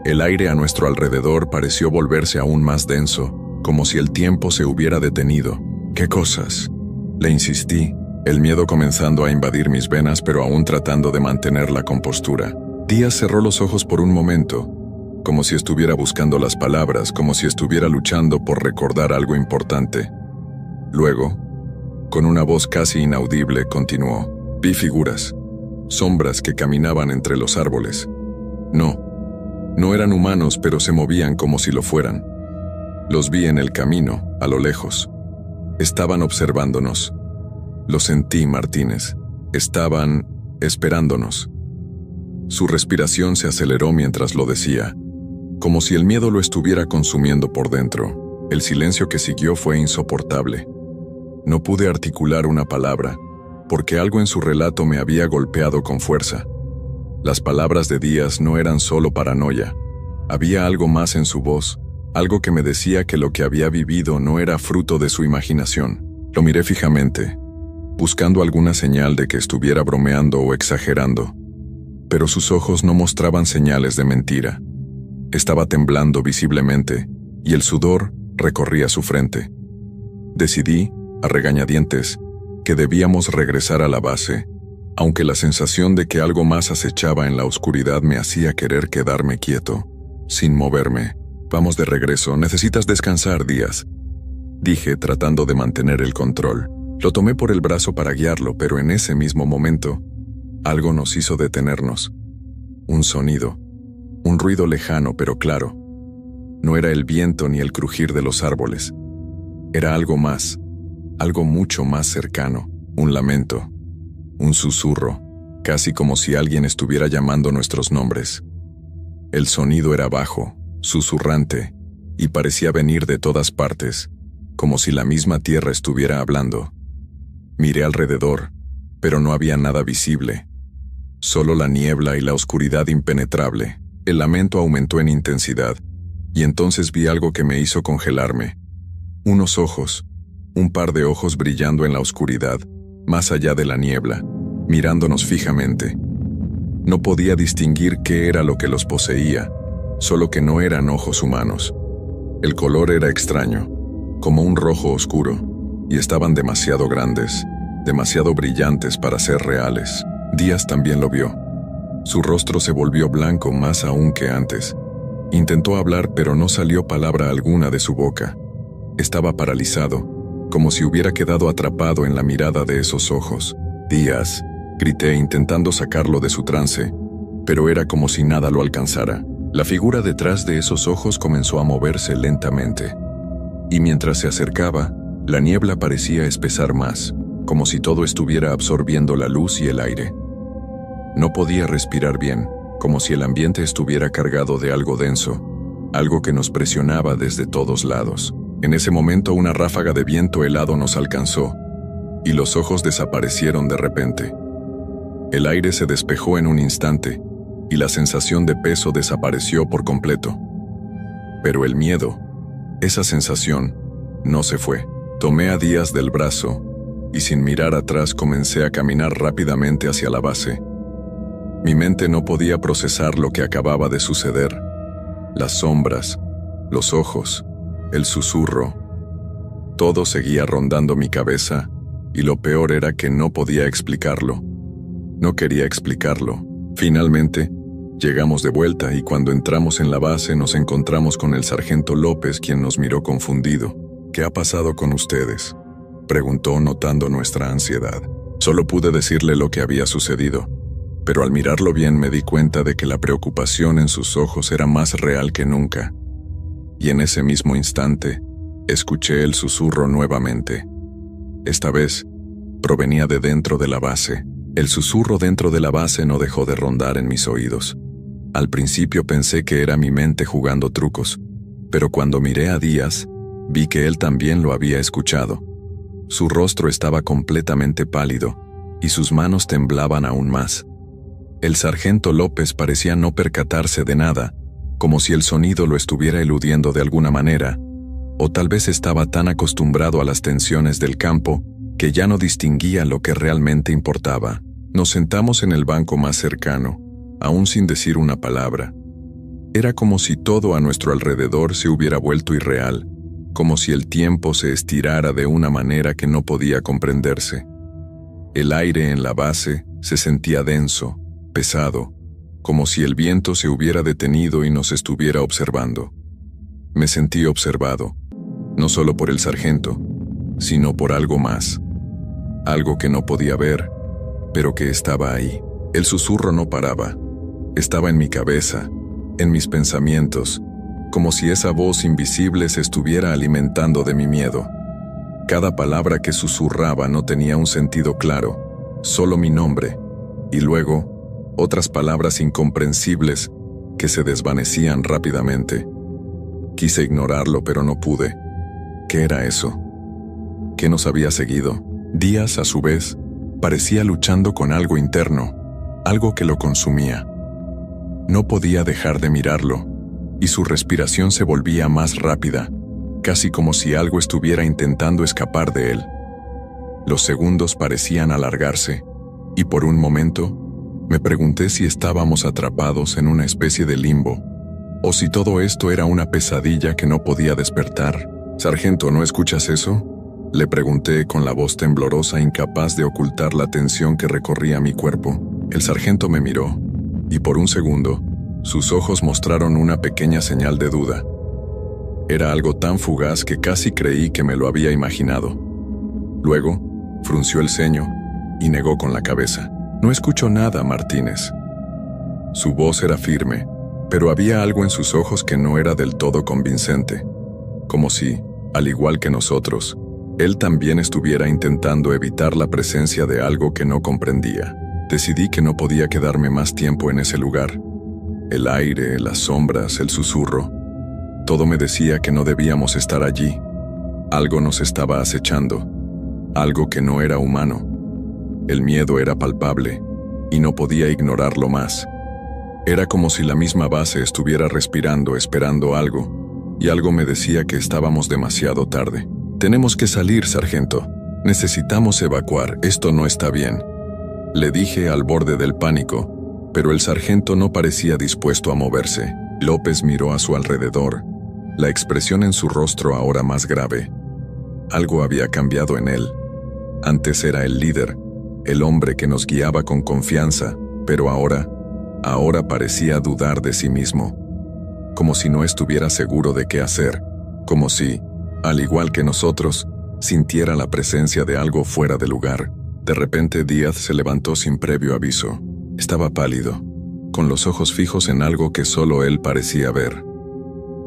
el aire a nuestro alrededor pareció volverse aún más denso, como si el tiempo se hubiera detenido. ¿Qué cosas? Le insistí, el miedo comenzando a invadir mis venas, pero aún tratando de mantener la compostura. Díaz cerró los ojos por un momento, como si estuviera buscando las palabras, como si estuviera luchando por recordar algo importante. Luego, con una voz casi inaudible, continuó. Vi figuras, sombras que caminaban entre los árboles. No eran humanos, pero se movían como si lo fueran. Los vi en el camino, a lo lejos. Estaban observándonos. Lo sentí, Martínez. Estaban esperándonos. Su respiración se aceleró mientras lo decía, como si el miedo lo estuviera consumiendo por dentro. El silencio que siguió fue insoportable. No pude articular una palabra, porque algo en su relato me había golpeado con fuerza. Las palabras de Díaz no eran solo paranoia. Había algo más en su voz, algo que me decía que lo que había vivido no era fruto de su imaginación. Lo miré fijamente, buscando alguna señal de que estuviera bromeando o exagerando, pero sus ojos no mostraban señales de mentira. Estaba temblando visiblemente, y el sudor recorría su frente. Decidí, a regañadientes, que debíamos regresar a la base, aunque la sensación de que algo más acechaba en la oscuridad me hacía querer quedarme quieto, sin moverme. Vamos de regreso, necesitas descansar, Díaz, dije tratando de mantener el control. Lo tomé por el brazo para guiarlo, pero en ese mismo momento, algo nos hizo detenernos. Un sonido, un ruido lejano pero claro. No era el viento ni el crujir de los árboles. Era algo más, algo mucho más cercano, un lamento, un susurro, casi como si alguien estuviera llamando nuestros nombres. El sonido era bajo, susurrante, y parecía venir de todas partes, como si la misma tierra estuviera hablando. Miré alrededor, pero no había nada visible. Solo la niebla y la oscuridad impenetrable. El lamento aumentó en intensidad, y entonces vi algo que me hizo congelarme. Unos ojos, un par de ojos brillando en la oscuridad, más allá de la niebla, mirándonos fijamente. No podía distinguir qué era lo que los poseía, solo que no eran ojos humanos. El color era extraño, como un rojo oscuro, y estaban demasiado grandes, demasiado brillantes para ser reales. Díaz también lo vio. Su rostro se volvió blanco más aún que antes. Intentó hablar, pero no salió palabra alguna de su boca. Estaba paralizado, como si hubiera quedado atrapado en la mirada de esos ojos. Díaz, grité intentando sacarlo de su trance, pero era como si nada lo alcanzara. La figura detrás de esos ojos comenzó a moverse lentamente, y mientras se acercaba, la niebla parecía espesar más, como si todo estuviera absorbiendo la luz y el aire. No podía respirar bien, como si el ambiente estuviera cargado de algo denso, algo que nos presionaba desde todos lados. En ese momento una ráfaga de viento helado nos alcanzó, y los ojos desaparecieron de repente. El aire se despejó en un instante, y la sensación de peso desapareció por completo. Pero el miedo, esa sensación, no se fue. Tomé a Díaz del brazo, y sin mirar atrás comencé a caminar rápidamente hacia la base. Mi mente no podía procesar lo que acababa de suceder. Las sombras, los ojos, el susurro. Todo seguía rondando mi cabeza, y lo peor era que no podía explicarlo. No quería explicarlo. Finalmente, llegamos de vuelta y cuando entramos en la base nos encontramos con el sargento López, quien nos miró confundido. ¿Qué ha pasado con ustedes?, preguntó notando nuestra ansiedad. Solo pude decirle lo que había sucedido, pero al mirarlo bien me di cuenta de que la preocupación en sus ojos era más real que nunca. Y en ese mismo instante, escuché el susurro nuevamente. Esta vez, provenía de dentro de la base. El susurro dentro de la base no dejó de rondar en mis oídos. Al principio pensé que era mi mente jugando trucos, pero cuando miré a Díaz, vi que él también lo había escuchado. Su rostro estaba completamente pálido, y sus manos temblaban aún más. El sargento López parecía no percatarse de nada, como si el sonido lo estuviera eludiendo de alguna manera, o tal vez estaba tan acostumbrado a las tensiones del campo que ya no distinguía lo que realmente importaba. Nos sentamos en el banco más cercano, aún sin decir una palabra. Era como si todo a nuestro alrededor se hubiera vuelto irreal, como si el tiempo se estirara de una manera que no podía comprenderse. El aire en la base se sentía denso, pesado, como si el viento se hubiera detenido y nos estuviera observando. Me sentí observado, no solo por el sargento, sino por algo más. Algo que no podía ver, pero que estaba ahí. El susurro no paraba. Estaba en mi cabeza, en mis pensamientos, como si esa voz invisible se estuviera alimentando de mi miedo. Cada palabra que susurraba no tenía un sentido claro, solo mi nombre, y luego otras palabras incomprensibles que se desvanecían rápidamente. Quise ignorarlo, pero no pude. ¿Qué era eso? ¿Qué nos había seguido? Díaz, a su vez, parecía luchando con algo interno, algo que lo consumía. No podía dejar de mirarlo, y su respiración se volvía más rápida, casi como si algo estuviera intentando escapar de él. Los segundos parecían alargarse, y por un momento me pregunté si estábamos atrapados en una especie de limbo, o si todo esto era una pesadilla que no podía despertar. «Sargento, ¿no escuchas eso?», le pregunté con la voz temblorosa, incapaz de ocultar la tensión que recorría mi cuerpo. El sargento me miró, y por un segundo, sus ojos mostraron una pequeña señal de duda. Era algo tan fugaz que casi creí que me lo había imaginado. Luego, frunció el ceño y negó con la cabeza. «No escucho nada, Martínez». Su voz era firme, pero había algo en sus ojos que no era del todo convincente, como si, al igual que nosotros, él también estuviera intentando evitar la presencia de algo que no comprendía. Decidí que no podía quedarme más tiempo en ese lugar. El aire, las sombras, el susurro, todo me decía que no debíamos estar allí. Algo nos estaba acechando, algo que no era humano. El miedo era palpable, y no podía ignorarlo más. Era como si la misma base estuviera respirando, esperando algo, y algo me decía que estábamos demasiado tarde. «Tenemos que salir, sargento. Necesitamos evacuar, esto no está bien», le dije al borde del pánico, pero el sargento no parecía dispuesto a moverse. López miró a su alrededor, la expresión en su rostro ahora más grave. Algo había cambiado en él. Antes era el líder, el hombre que nos guiaba con confianza, pero ahora parecía dudar de sí mismo, como si no estuviera seguro de qué hacer, como si, al igual que nosotros, sintiera la presencia de algo fuera de lugar. De repente Díaz se levantó sin previo aviso. Estaba pálido, con los ojos fijos en algo que solo él parecía ver.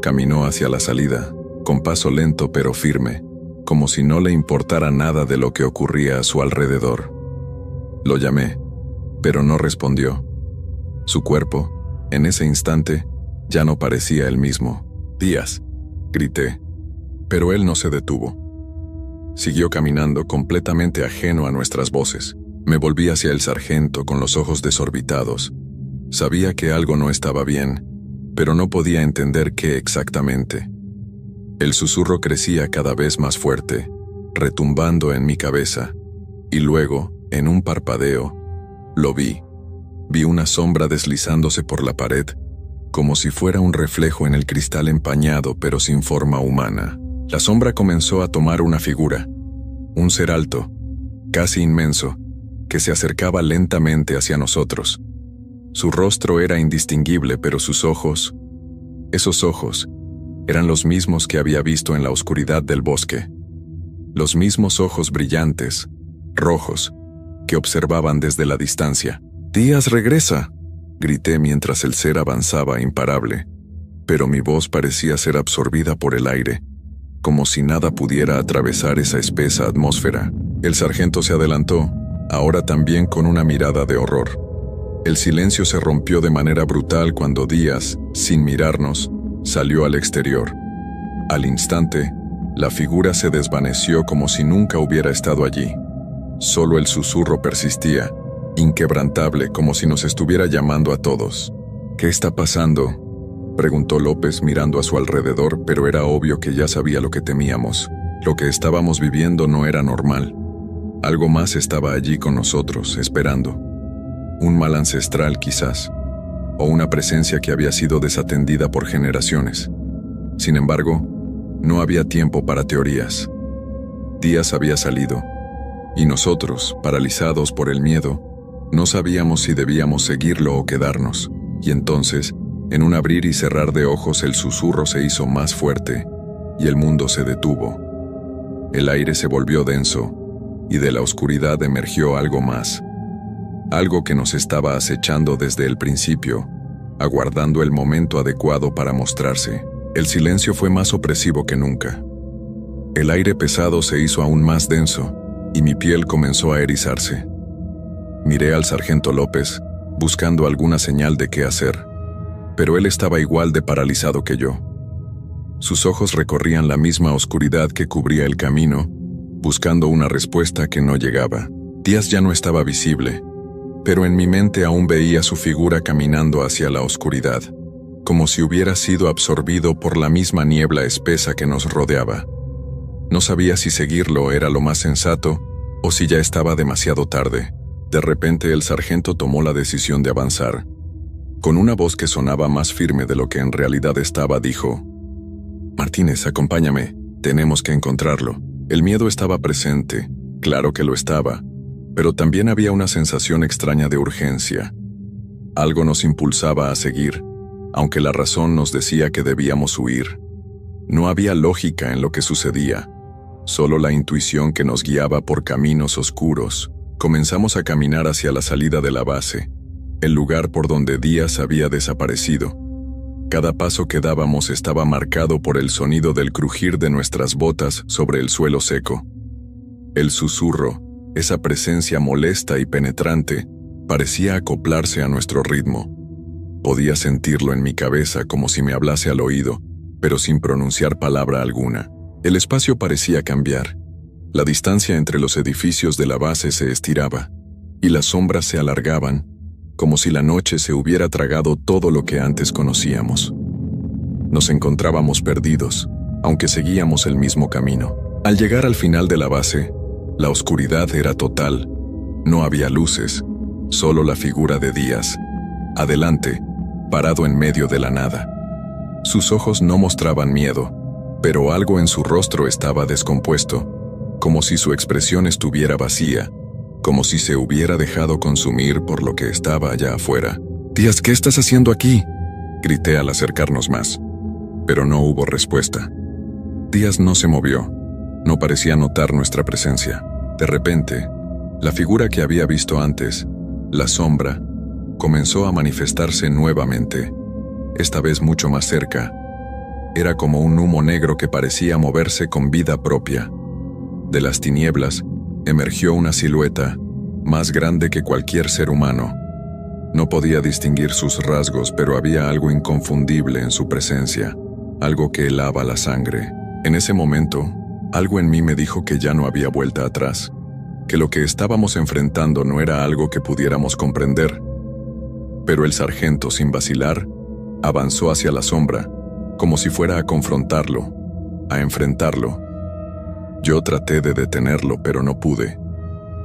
Caminó hacia la salida, con paso lento pero firme, como si no le importara nada de lo que ocurría a su alrededor. Lo llamé, pero no respondió. Su cuerpo, en ese instante, ya no parecía el mismo. «Díaz», grité, pero él no se detuvo. Siguió caminando completamente ajeno a nuestras voces. Me volví hacia el sargento con los ojos desorbitados. Sabía que algo no estaba bien, pero no podía entender qué exactamente. El susurro crecía cada vez más fuerte, retumbando en mi cabeza, y luego, en un parpadeo, lo vi. Vi una sombra deslizándose por la pared, como si fuera un reflejo en el cristal empañado pero sin forma humana. La sombra comenzó a tomar una figura, un ser alto, casi inmenso, que se acercaba lentamente hacia nosotros. Su rostro era indistinguible, pero sus ojos, esos ojos, eran los mismos que había visto en la oscuridad del bosque. Los mismos ojos brillantes, rojos, que observaban desde la distancia. «Díaz, regresa», grité mientras el ser avanzaba imparable, pero mi voz parecía ser absorbida por el aire, como si nada pudiera atravesar esa espesa atmósfera. El sargento se adelantó, ahora también con una mirada de horror. El silencio se rompió de manera brutal cuando Díaz, sin mirarnos, salió al exterior. Al instante, la figura se desvaneció como si nunca hubiera estado allí. Solo el susurro persistía, inquebrantable, como si nos estuviera llamando a todos. ¿Qué está pasando?, preguntó López mirando a su alrededor, pero era obvio que ya sabía lo que temíamos. Lo que estábamos viviendo no era normal. Algo más estaba allí con nosotros, esperando. Un mal ancestral, quizás, o una presencia que había sido desatendida por generaciones. Sin embargo, no había tiempo para teorías. Díaz había salido, y nosotros, paralizados por el miedo, no sabíamos si debíamos seguirlo o quedarnos, y entonces, en un abrir y cerrar de ojos, el susurro se hizo más fuerte, y el mundo se detuvo. El aire se volvió denso, y de la oscuridad emergió algo más. Algo que nos estaba acechando desde el principio, aguardando el momento adecuado para mostrarse. El silencio fue más opresivo que nunca. El aire pesado se hizo aún más denso, y mi piel comenzó a erizarse. Miré al sargento López, buscando alguna señal de qué hacer, pero él estaba igual de paralizado que yo. Sus ojos recorrían la misma oscuridad que cubría el camino, buscando una respuesta que no llegaba. Díaz ya no estaba visible, pero en mi mente aún veía su figura caminando hacia la oscuridad, como si hubiera sido absorbido por la misma niebla espesa que nos rodeaba. No sabía si seguirlo era lo más sensato o si ya estaba demasiado tarde. De repente el sargento tomó la decisión de avanzar. Con una voz que sonaba más firme de lo que en realidad estaba, dijo: «Martínez, acompáñame, tenemos que encontrarlo». El miedo estaba presente, claro que lo estaba, pero también había una sensación extraña de urgencia. Algo nos impulsaba a seguir, aunque la razón nos decía que debíamos huir. No había lógica en lo que sucedía, solo la intuición que nos guiaba por caminos oscuros. Comenzamos a caminar hacia la salida de la base, el lugar por donde Díaz había desaparecido. Cada paso que dábamos estaba marcado por el sonido del crujir de nuestras botas sobre el suelo seco. El susurro, esa presencia molesta y penetrante, parecía acoplarse a nuestro ritmo. Podía sentirlo en mi cabeza como si me hablase al oído, pero sin pronunciar palabra alguna. El espacio parecía cambiar. La distancia entre los edificios de la base se estiraba, y las sombras se alargaban, como si la noche se hubiera tragado todo lo que antes conocíamos. Nos encontrábamos perdidos, aunque seguíamos el mismo camino. Al llegar al final de la base, la oscuridad era total. No había luces, solo la figura de Díaz, adelante, parado en medio de la nada. Sus ojos no mostraban miedo, pero algo en su rostro estaba descompuesto, como si su expresión estuviera vacía, como si se hubiera dejado consumir por lo que estaba allá afuera. «Díaz, ¿qué estás haciendo aquí?», grité al acercarnos más, pero no hubo respuesta. Díaz no se movió, no parecía notar nuestra presencia. De repente, la figura que había visto antes, la sombra, comenzó a manifestarse nuevamente, esta vez mucho más cerca. Era como un humo negro que parecía moverse con vida propia. De las tinieblas, emergió una silueta, más grande que cualquier ser humano. No podía distinguir sus rasgos, pero había algo inconfundible en su presencia, algo que helaba la sangre. En ese momento, algo en mí me dijo que ya no había vuelta atrás, que lo que estábamos enfrentando no era algo que pudiéramos comprender. Pero el sargento, sin vacilar, avanzó hacia la sombra, como si fuera a confrontarlo, a enfrentarlo. Yo traté de detenerlo, pero no pude.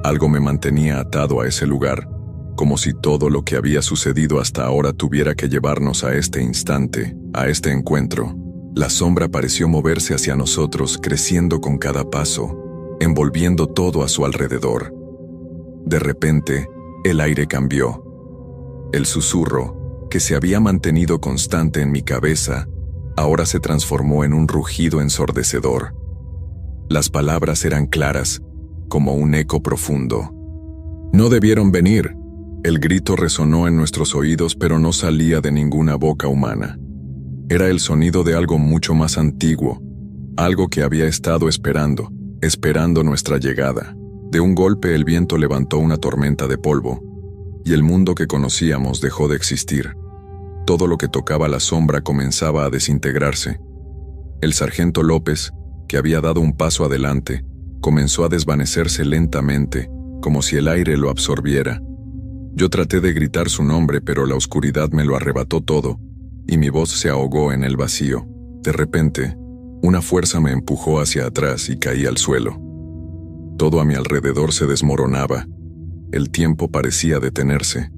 Algo me mantenía atado a ese lugar, como si todo lo que había sucedido hasta ahora tuviera que llevarnos a este instante, a este encuentro. La sombra pareció moverse hacia nosotros, creciendo con cada paso, envolviendo todo a su alrededor. De repente, el aire cambió. El susurro, que se había mantenido constante en mi cabeza, ahora se transformó en un rugido ensordecedor. Las palabras eran claras, como un eco profundo. «No debieron venir». El grito resonó en nuestros oídos, pero no salía de ninguna boca humana. Era el sonido de algo mucho más antiguo, algo que había estado esperando nuestra llegada. De un golpe el viento levantó una tormenta de polvo, y el mundo que conocíamos dejó de existir. Todo lo que tocaba la sombra comenzaba a desintegrarse. El sargento López, que había dado un paso adelante, comenzó a desvanecerse lentamente, como si el aire lo absorbiera. Yo traté de gritar su nombre, pero la oscuridad me lo arrebató todo, y mi voz se ahogó en el vacío. De repente, una fuerza me empujó hacia atrás y caí al suelo. Todo a mi alrededor se desmoronaba. El tiempo parecía detenerse.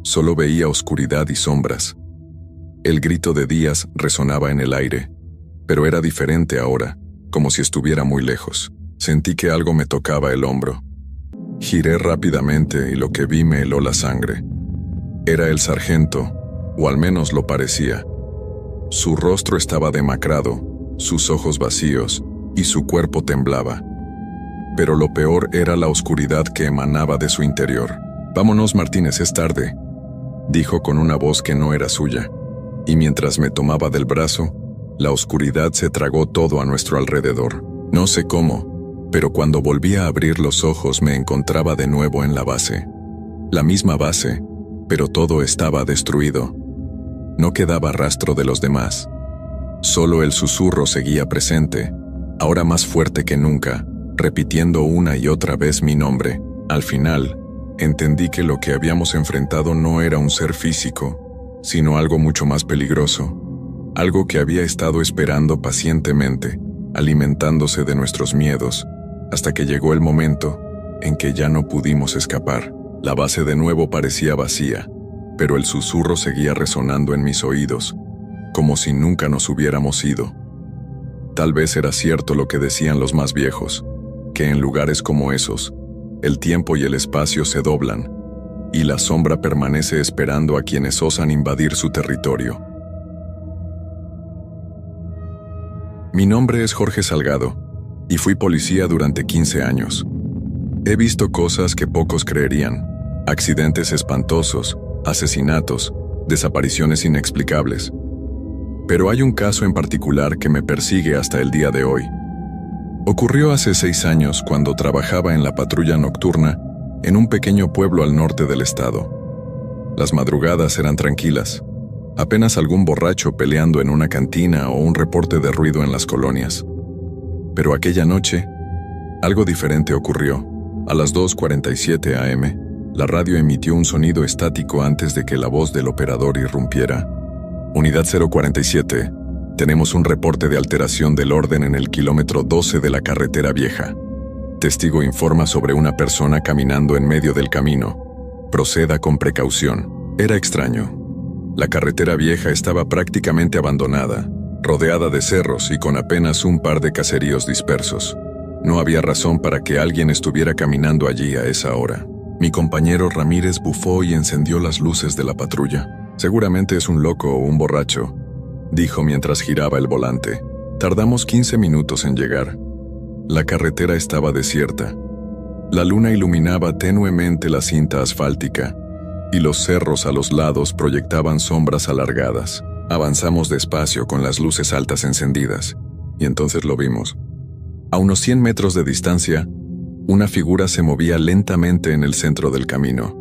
Solo veía oscuridad y sombras. El grito de Díaz resonaba en el aire, pero era diferente ahora, como si estuviera muy lejos. Sentí que algo me tocaba el hombro. Giré rápidamente y lo que vi me heló la sangre. Era el sargento, o al menos lo parecía. Su rostro estaba demacrado, sus ojos vacíos, y su cuerpo temblaba. Pero lo peor era la oscuridad que emanaba de su interior. «Vámonos, Martínez, es tarde», dijo con una voz que no era suya, y mientras me tomaba del brazo, la oscuridad se tragó todo a nuestro alrededor. No sé cómo, pero cuando volví a abrir los ojos me encontraba de nuevo en la base. La misma base, pero todo estaba destruido. No quedaba rastro de los demás. Solo el susurro seguía presente, ahora más fuerte que nunca, repitiendo una y otra vez mi nombre. Al final, entendí que lo que habíamos enfrentado no era un ser físico, sino algo mucho más peligroso. Algo que había estado esperando pacientemente, alimentándose de nuestros miedos, hasta que llegó el momento en que ya no pudimos escapar. La base de nuevo parecía vacía, pero el susurro seguía resonando en mis oídos, como si nunca nos hubiéramos ido. Tal vez era cierto lo que decían los más viejos, que en lugares como esos, el tiempo y el espacio se doblan, y la sombra permanece esperando a quienes osan invadir su territorio. Mi nombre es Jorge Salgado, y fui policía durante 15 años. He visto cosas que pocos creerían: accidentes espantosos, asesinatos, desapariciones inexplicables. Pero hay un caso en particular que me persigue hasta el día de hoy. Ocurrió hace 6 años cuando trabajaba en la patrulla nocturna en un pequeño pueblo al norte del estado. Las madrugadas eran tranquilas, apenas algún borracho peleando en una cantina o un reporte de ruido en las colonias. Pero aquella noche, algo diferente ocurrió. A las 2:47 a.m., la radio emitió un sonido estático antes de que la voz del operador irrumpiera. Unidad 047, tenemos un reporte de alteración del orden en el kilómetro 12 de la carretera vieja. Testigo informa sobre una persona caminando en medio del camino. Proceda con precaución. Era extraño. La carretera vieja estaba prácticamente abandonada, rodeada de cerros y con apenas un par de caseríos dispersos. No había razón para que alguien estuviera caminando allí a esa hora. Mi compañero Ramírez bufó y encendió las luces de la patrulla. «Seguramente es un loco o un borracho», dijo mientras giraba el volante. Tardamos 15 minutos en llegar. La carretera estaba desierta. La luna iluminaba tenuemente la cinta asfáltica, y los cerros a los lados proyectaban sombras alargadas. Avanzamos despacio con las luces altas encendidas, y entonces lo vimos. A unos 100 metros de distancia, una figura se movía lentamente en el centro del camino.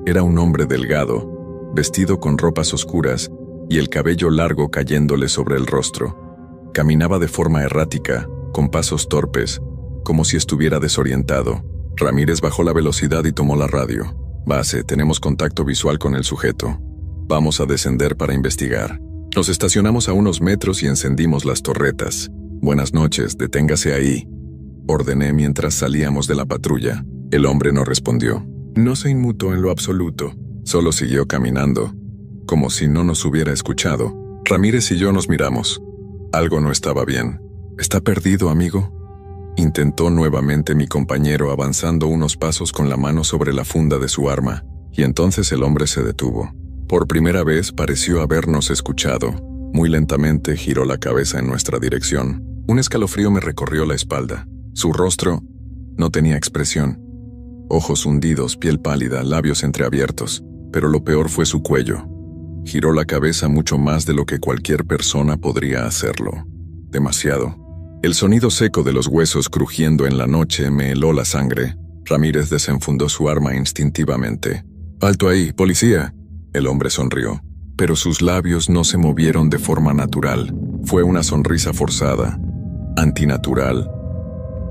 Era un hombre delgado, vestido con ropas oscuras y el cabello largo cayéndole sobre el rostro. Caminaba de forma errática, con pasos torpes, como si estuviera desorientado. Ramírez bajó la velocidad y tomó la radio. «Base, tenemos contacto visual con el sujeto. Vamos a descender para investigar». Nos estacionamos a unos metros y encendimos las torretas. «Buenas noches, deténgase ahí», ordené mientras salíamos de la patrulla. El hombre no respondió. No se inmutó en lo absoluto. Solo siguió caminando, como si no nos hubiera escuchado. Ramírez y yo nos miramos. Algo no estaba bien. «¿Está perdido, amigo?», intentó nuevamente mi compañero, avanzando unos pasos con la mano sobre la funda de su arma, y entonces el hombre se detuvo. Por primera vez pareció habernos escuchado. Muy lentamente giró la cabeza en nuestra dirección. Un escalofrío me recorrió la espalda. Su rostro no tenía expresión. Ojos hundidos, piel pálida, labios entreabiertos. Pero lo peor fue su cuello. Giró la cabeza mucho más de lo que cualquier persona podría hacerlo. Demasiado. El sonido seco de los huesos crujiendo en la noche me heló la sangre. Ramírez desenfundó su arma instintivamente. «Alto ahí, policía». El hombre sonrió, pero sus labios no se movieron de forma natural. Fue una sonrisa forzada, antinatural,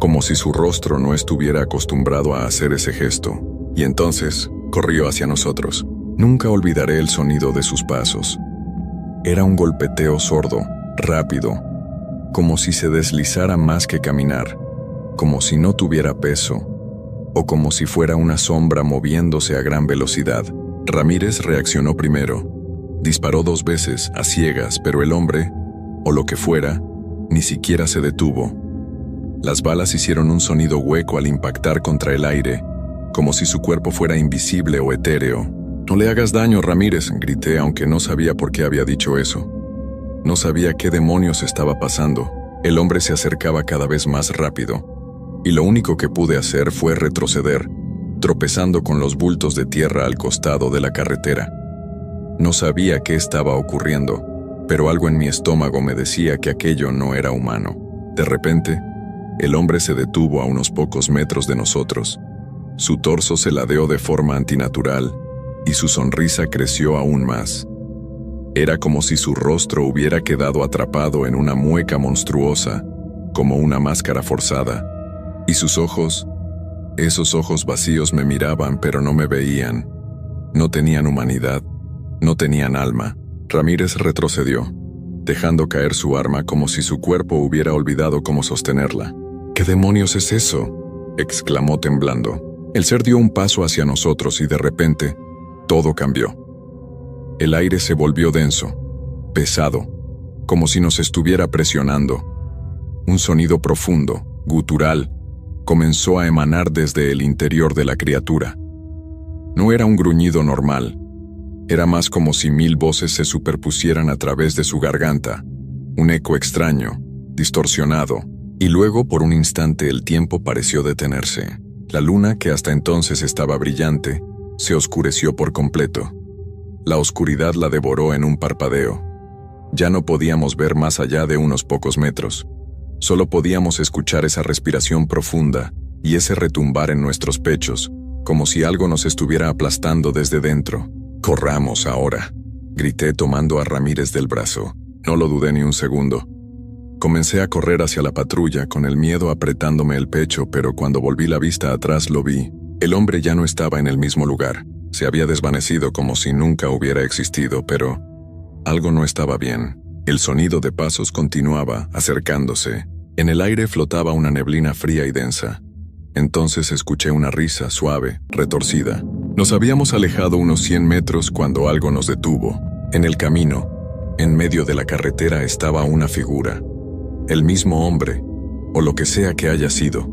como si su rostro no estuviera acostumbrado a hacer ese gesto. Y entonces, Corrió hacia nosotros. Nunca olvidaré el sonido de sus pasos. Era un golpeteo sordo, rápido, como si se deslizara más que caminar, como si no tuviera peso, o como si fuera una sombra moviéndose a gran velocidad. Ramírez reaccionó primero. Disparó 2 veces, a ciegas, pero el hombre, o lo que fuera, ni siquiera se detuvo. Las balas hicieron un sonido hueco al impactar contra el aire, como si su cuerpo fuera invisible o etéreo. «No le hagas daño, Ramírez», grité, aunque no sabía por qué había dicho eso. No sabía qué demonios estaba pasando. El hombre se acercaba cada vez más rápido, y lo único que pude hacer fue retroceder, tropezando con los bultos de tierra al costado de la carretera. No sabía qué estaba ocurriendo, pero algo en mi estómago me decía que aquello no era humano. De repente, el hombre se detuvo a unos pocos metros de nosotros. Su torso se ladeó de forma antinatural, y su sonrisa creció aún más. Era como si su rostro hubiera quedado atrapado en una mueca monstruosa, como una máscara forzada. Y sus ojos, esos ojos vacíos me miraban pero no me veían. No tenían humanidad, no tenían alma. Ramírez retrocedió, dejando caer su arma como si su cuerpo hubiera olvidado cómo sostenerla. «¿Qué demonios es eso?», exclamó temblando. El ser dio un paso hacia nosotros y de repente, todo cambió. El aire se volvió denso, pesado, como si nos estuviera presionando. Un sonido profundo, gutural, comenzó a emanar desde el interior de la criatura. No era un gruñido normal, era más como si 1000 voces se superpusieran a través de su garganta, un eco extraño, distorsionado, y luego por un instante el tiempo pareció detenerse. La luna, que hasta entonces estaba brillante, se oscureció por completo. La oscuridad la devoró en un parpadeo. Ya no podíamos ver más allá de unos pocos metros. Solo podíamos escuchar esa respiración profunda y ese retumbar en nuestros pechos, como si algo nos estuviera aplastando desde dentro. «Corramos ahora», grité tomando a Ramírez del brazo. No lo dudé ni un segundo. Comencé a correr hacia la patrulla con el miedo apretándome el pecho, pero cuando volví la vista atrás lo vi. El hombre ya no estaba en el mismo lugar. Se había desvanecido como si nunca hubiera existido, pero algo no estaba bien. El sonido de pasos continuaba, acercándose. En el aire flotaba una neblina fría y densa. Entonces escuché una risa suave, retorcida. Nos habíamos alejado unos 100 metros cuando algo nos detuvo. En el camino, en medio de la carretera, estaba una figura. El mismo hombre, o lo que sea que haya sido.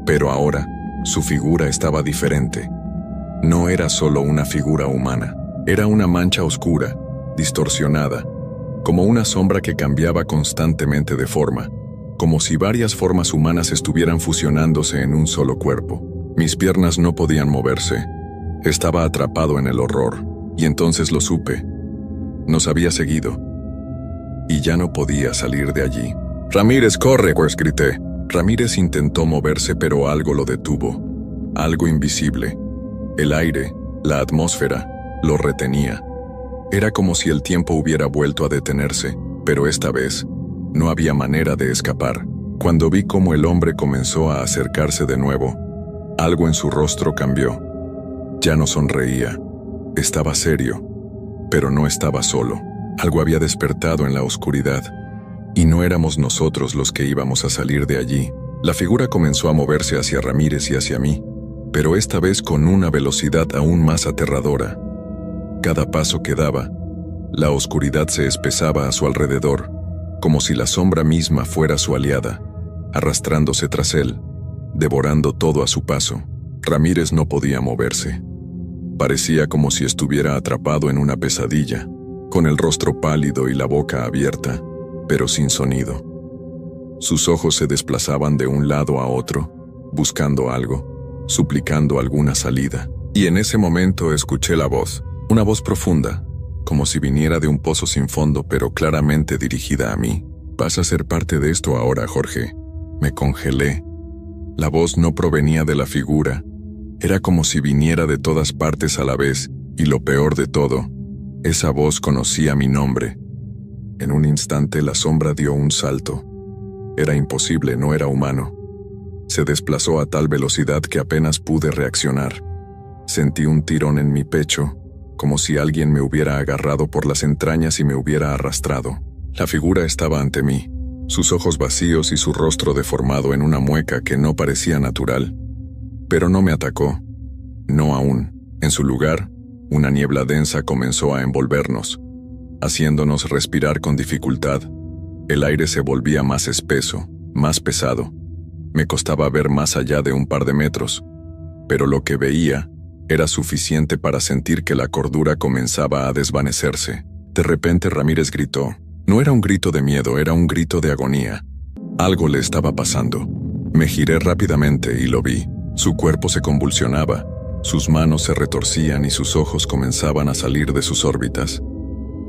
Pero ahora, su figura estaba diferente. No era solo una figura humana, era una mancha oscura, distorsionada, como una sombra que cambiaba constantemente de forma, como si varias formas humanas estuvieran fusionándose en un solo cuerpo. Mis piernas no podían moverse. Estaba atrapado en el horror, y entonces lo supe. Nos había seguido, y ya no podía salir de allí. «Ramírez, corre», pues grité. Ramírez intentó moverse, pero algo lo detuvo. Algo invisible. El aire, la atmósfera, lo retenía. Era como si el tiempo hubiera vuelto a detenerse, pero esta vez no había manera de escapar. Cuando vi cómo el hombre comenzó a acercarse de nuevo, algo en su rostro cambió. Ya no sonreía. Estaba serio, pero no estaba solo. Algo había despertado en la oscuridad. Y no éramos nosotros los que íbamos a salir de allí. La figura comenzó a moverse hacia Ramírez y hacia mí, pero esta vez con una velocidad aún más aterradora. Cada paso que daba, la oscuridad se espesaba a su alrededor, como si la sombra misma fuera su aliada, arrastrándose tras él, devorando todo a su paso. Ramírez no podía moverse. Parecía como si estuviera atrapado en una pesadilla, con el rostro pálido y la boca abierta, pero sin sonido. Sus ojos se desplazaban de un lado a otro, buscando algo, suplicando alguna salida. Y en ese momento escuché la voz, una voz profunda, como si viniera de un pozo sin fondo, pero claramente dirigida a mí. «Vas a ser parte de esto ahora, Jorge». Me congelé. La voz no provenía de la figura. Era como si viniera de todas partes a la vez, y lo peor de todo, esa voz conocía mi nombre. En un instante la sombra dio un salto. Era imposible, no era humano. Se desplazó a tal velocidad que apenas pude reaccionar. Sentí un tirón en mi pecho, como si alguien me hubiera agarrado por las entrañas y me hubiera arrastrado. La figura estaba ante mí, sus ojos vacíos y su rostro deformado en una mueca que no parecía natural. Pero no me atacó. No aún. En su lugar, una niebla densa comenzó a envolvernos, haciéndonos respirar con dificultad. El aire se volvía más espeso, más pesado. Me costaba ver más allá de un par de metros, pero lo que veía era suficiente para sentir que la cordura comenzaba a desvanecerse. De repente Ramírez gritó. No era un grito de miedo, era un grito de agonía. Algo le estaba pasando. Me giré rápidamente y lo vi. Su cuerpo se convulsionaba, sus manos se retorcían y sus ojos comenzaban a salir de sus órbitas.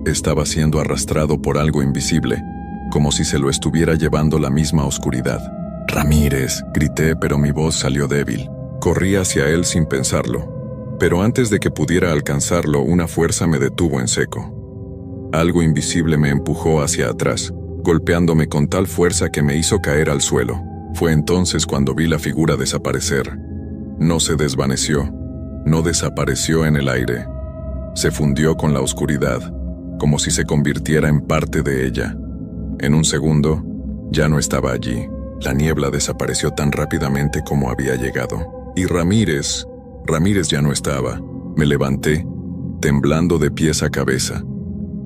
Estaba siendo arrastrado por algo invisible, como si se lo estuviera llevando la misma oscuridad. «Ramírez», grité, pero mi voz salió débil. Corrí hacia él sin pensarlo, pero antes de que pudiera alcanzarlo, una fuerza me detuvo en seco. Algo invisible me empujó hacia atrás, golpeándome con tal fuerza que me hizo caer al suelo. Fue entonces cuando vi la figura desaparecer. No se desvaneció, no desapareció en el aire. Se fundió con la oscuridad, como si se convirtiera en parte de ella. En un segundo, ya no estaba allí. La niebla desapareció tan rápidamente como había llegado. Y Ramírez ya no estaba. Me levanté, temblando de pies a cabeza.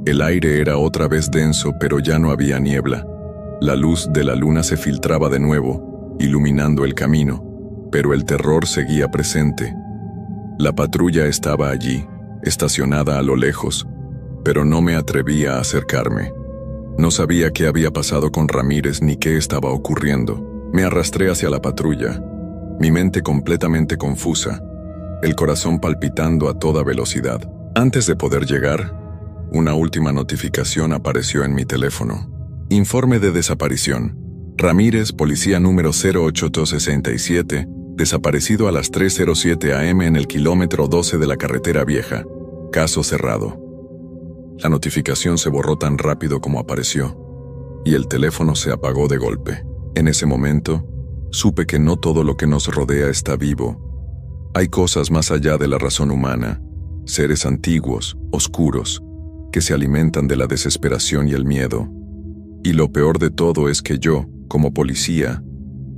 El aire era otra vez denso, pero ya no había niebla. La luz de la luna se filtraba de nuevo, iluminando el camino, pero el terror seguía presente. La patrulla estaba allí, estacionada a lo lejos, pero no me atrevía a acercarme. No sabía qué había pasado con Ramírez ni qué estaba ocurriendo. Me arrastré hacia la patrulla, mi mente completamente confusa, el corazón palpitando a toda velocidad. Antes de poder llegar, una última notificación apareció en mi teléfono. Informe de desaparición. Ramírez, policía número 08267, desaparecido a las 3:07 am en el kilómetro 12 de la carretera vieja. Caso cerrado. La notificación se borró tan rápido como apareció, y el teléfono se apagó de golpe. En ese momento, supe que no todo lo que nos rodea está vivo. Hay cosas más allá de la razón humana, seres antiguos, oscuros, que se alimentan de la desesperación y el miedo. Y lo peor de todo es que yo, como policía,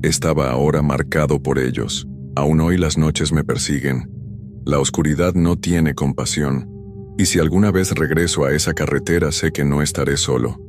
estaba ahora marcado por ellos. Aún hoy las noches me persiguen. La oscuridad no tiene compasión, y si alguna vez regreso a esa carretera sé que no estaré solo.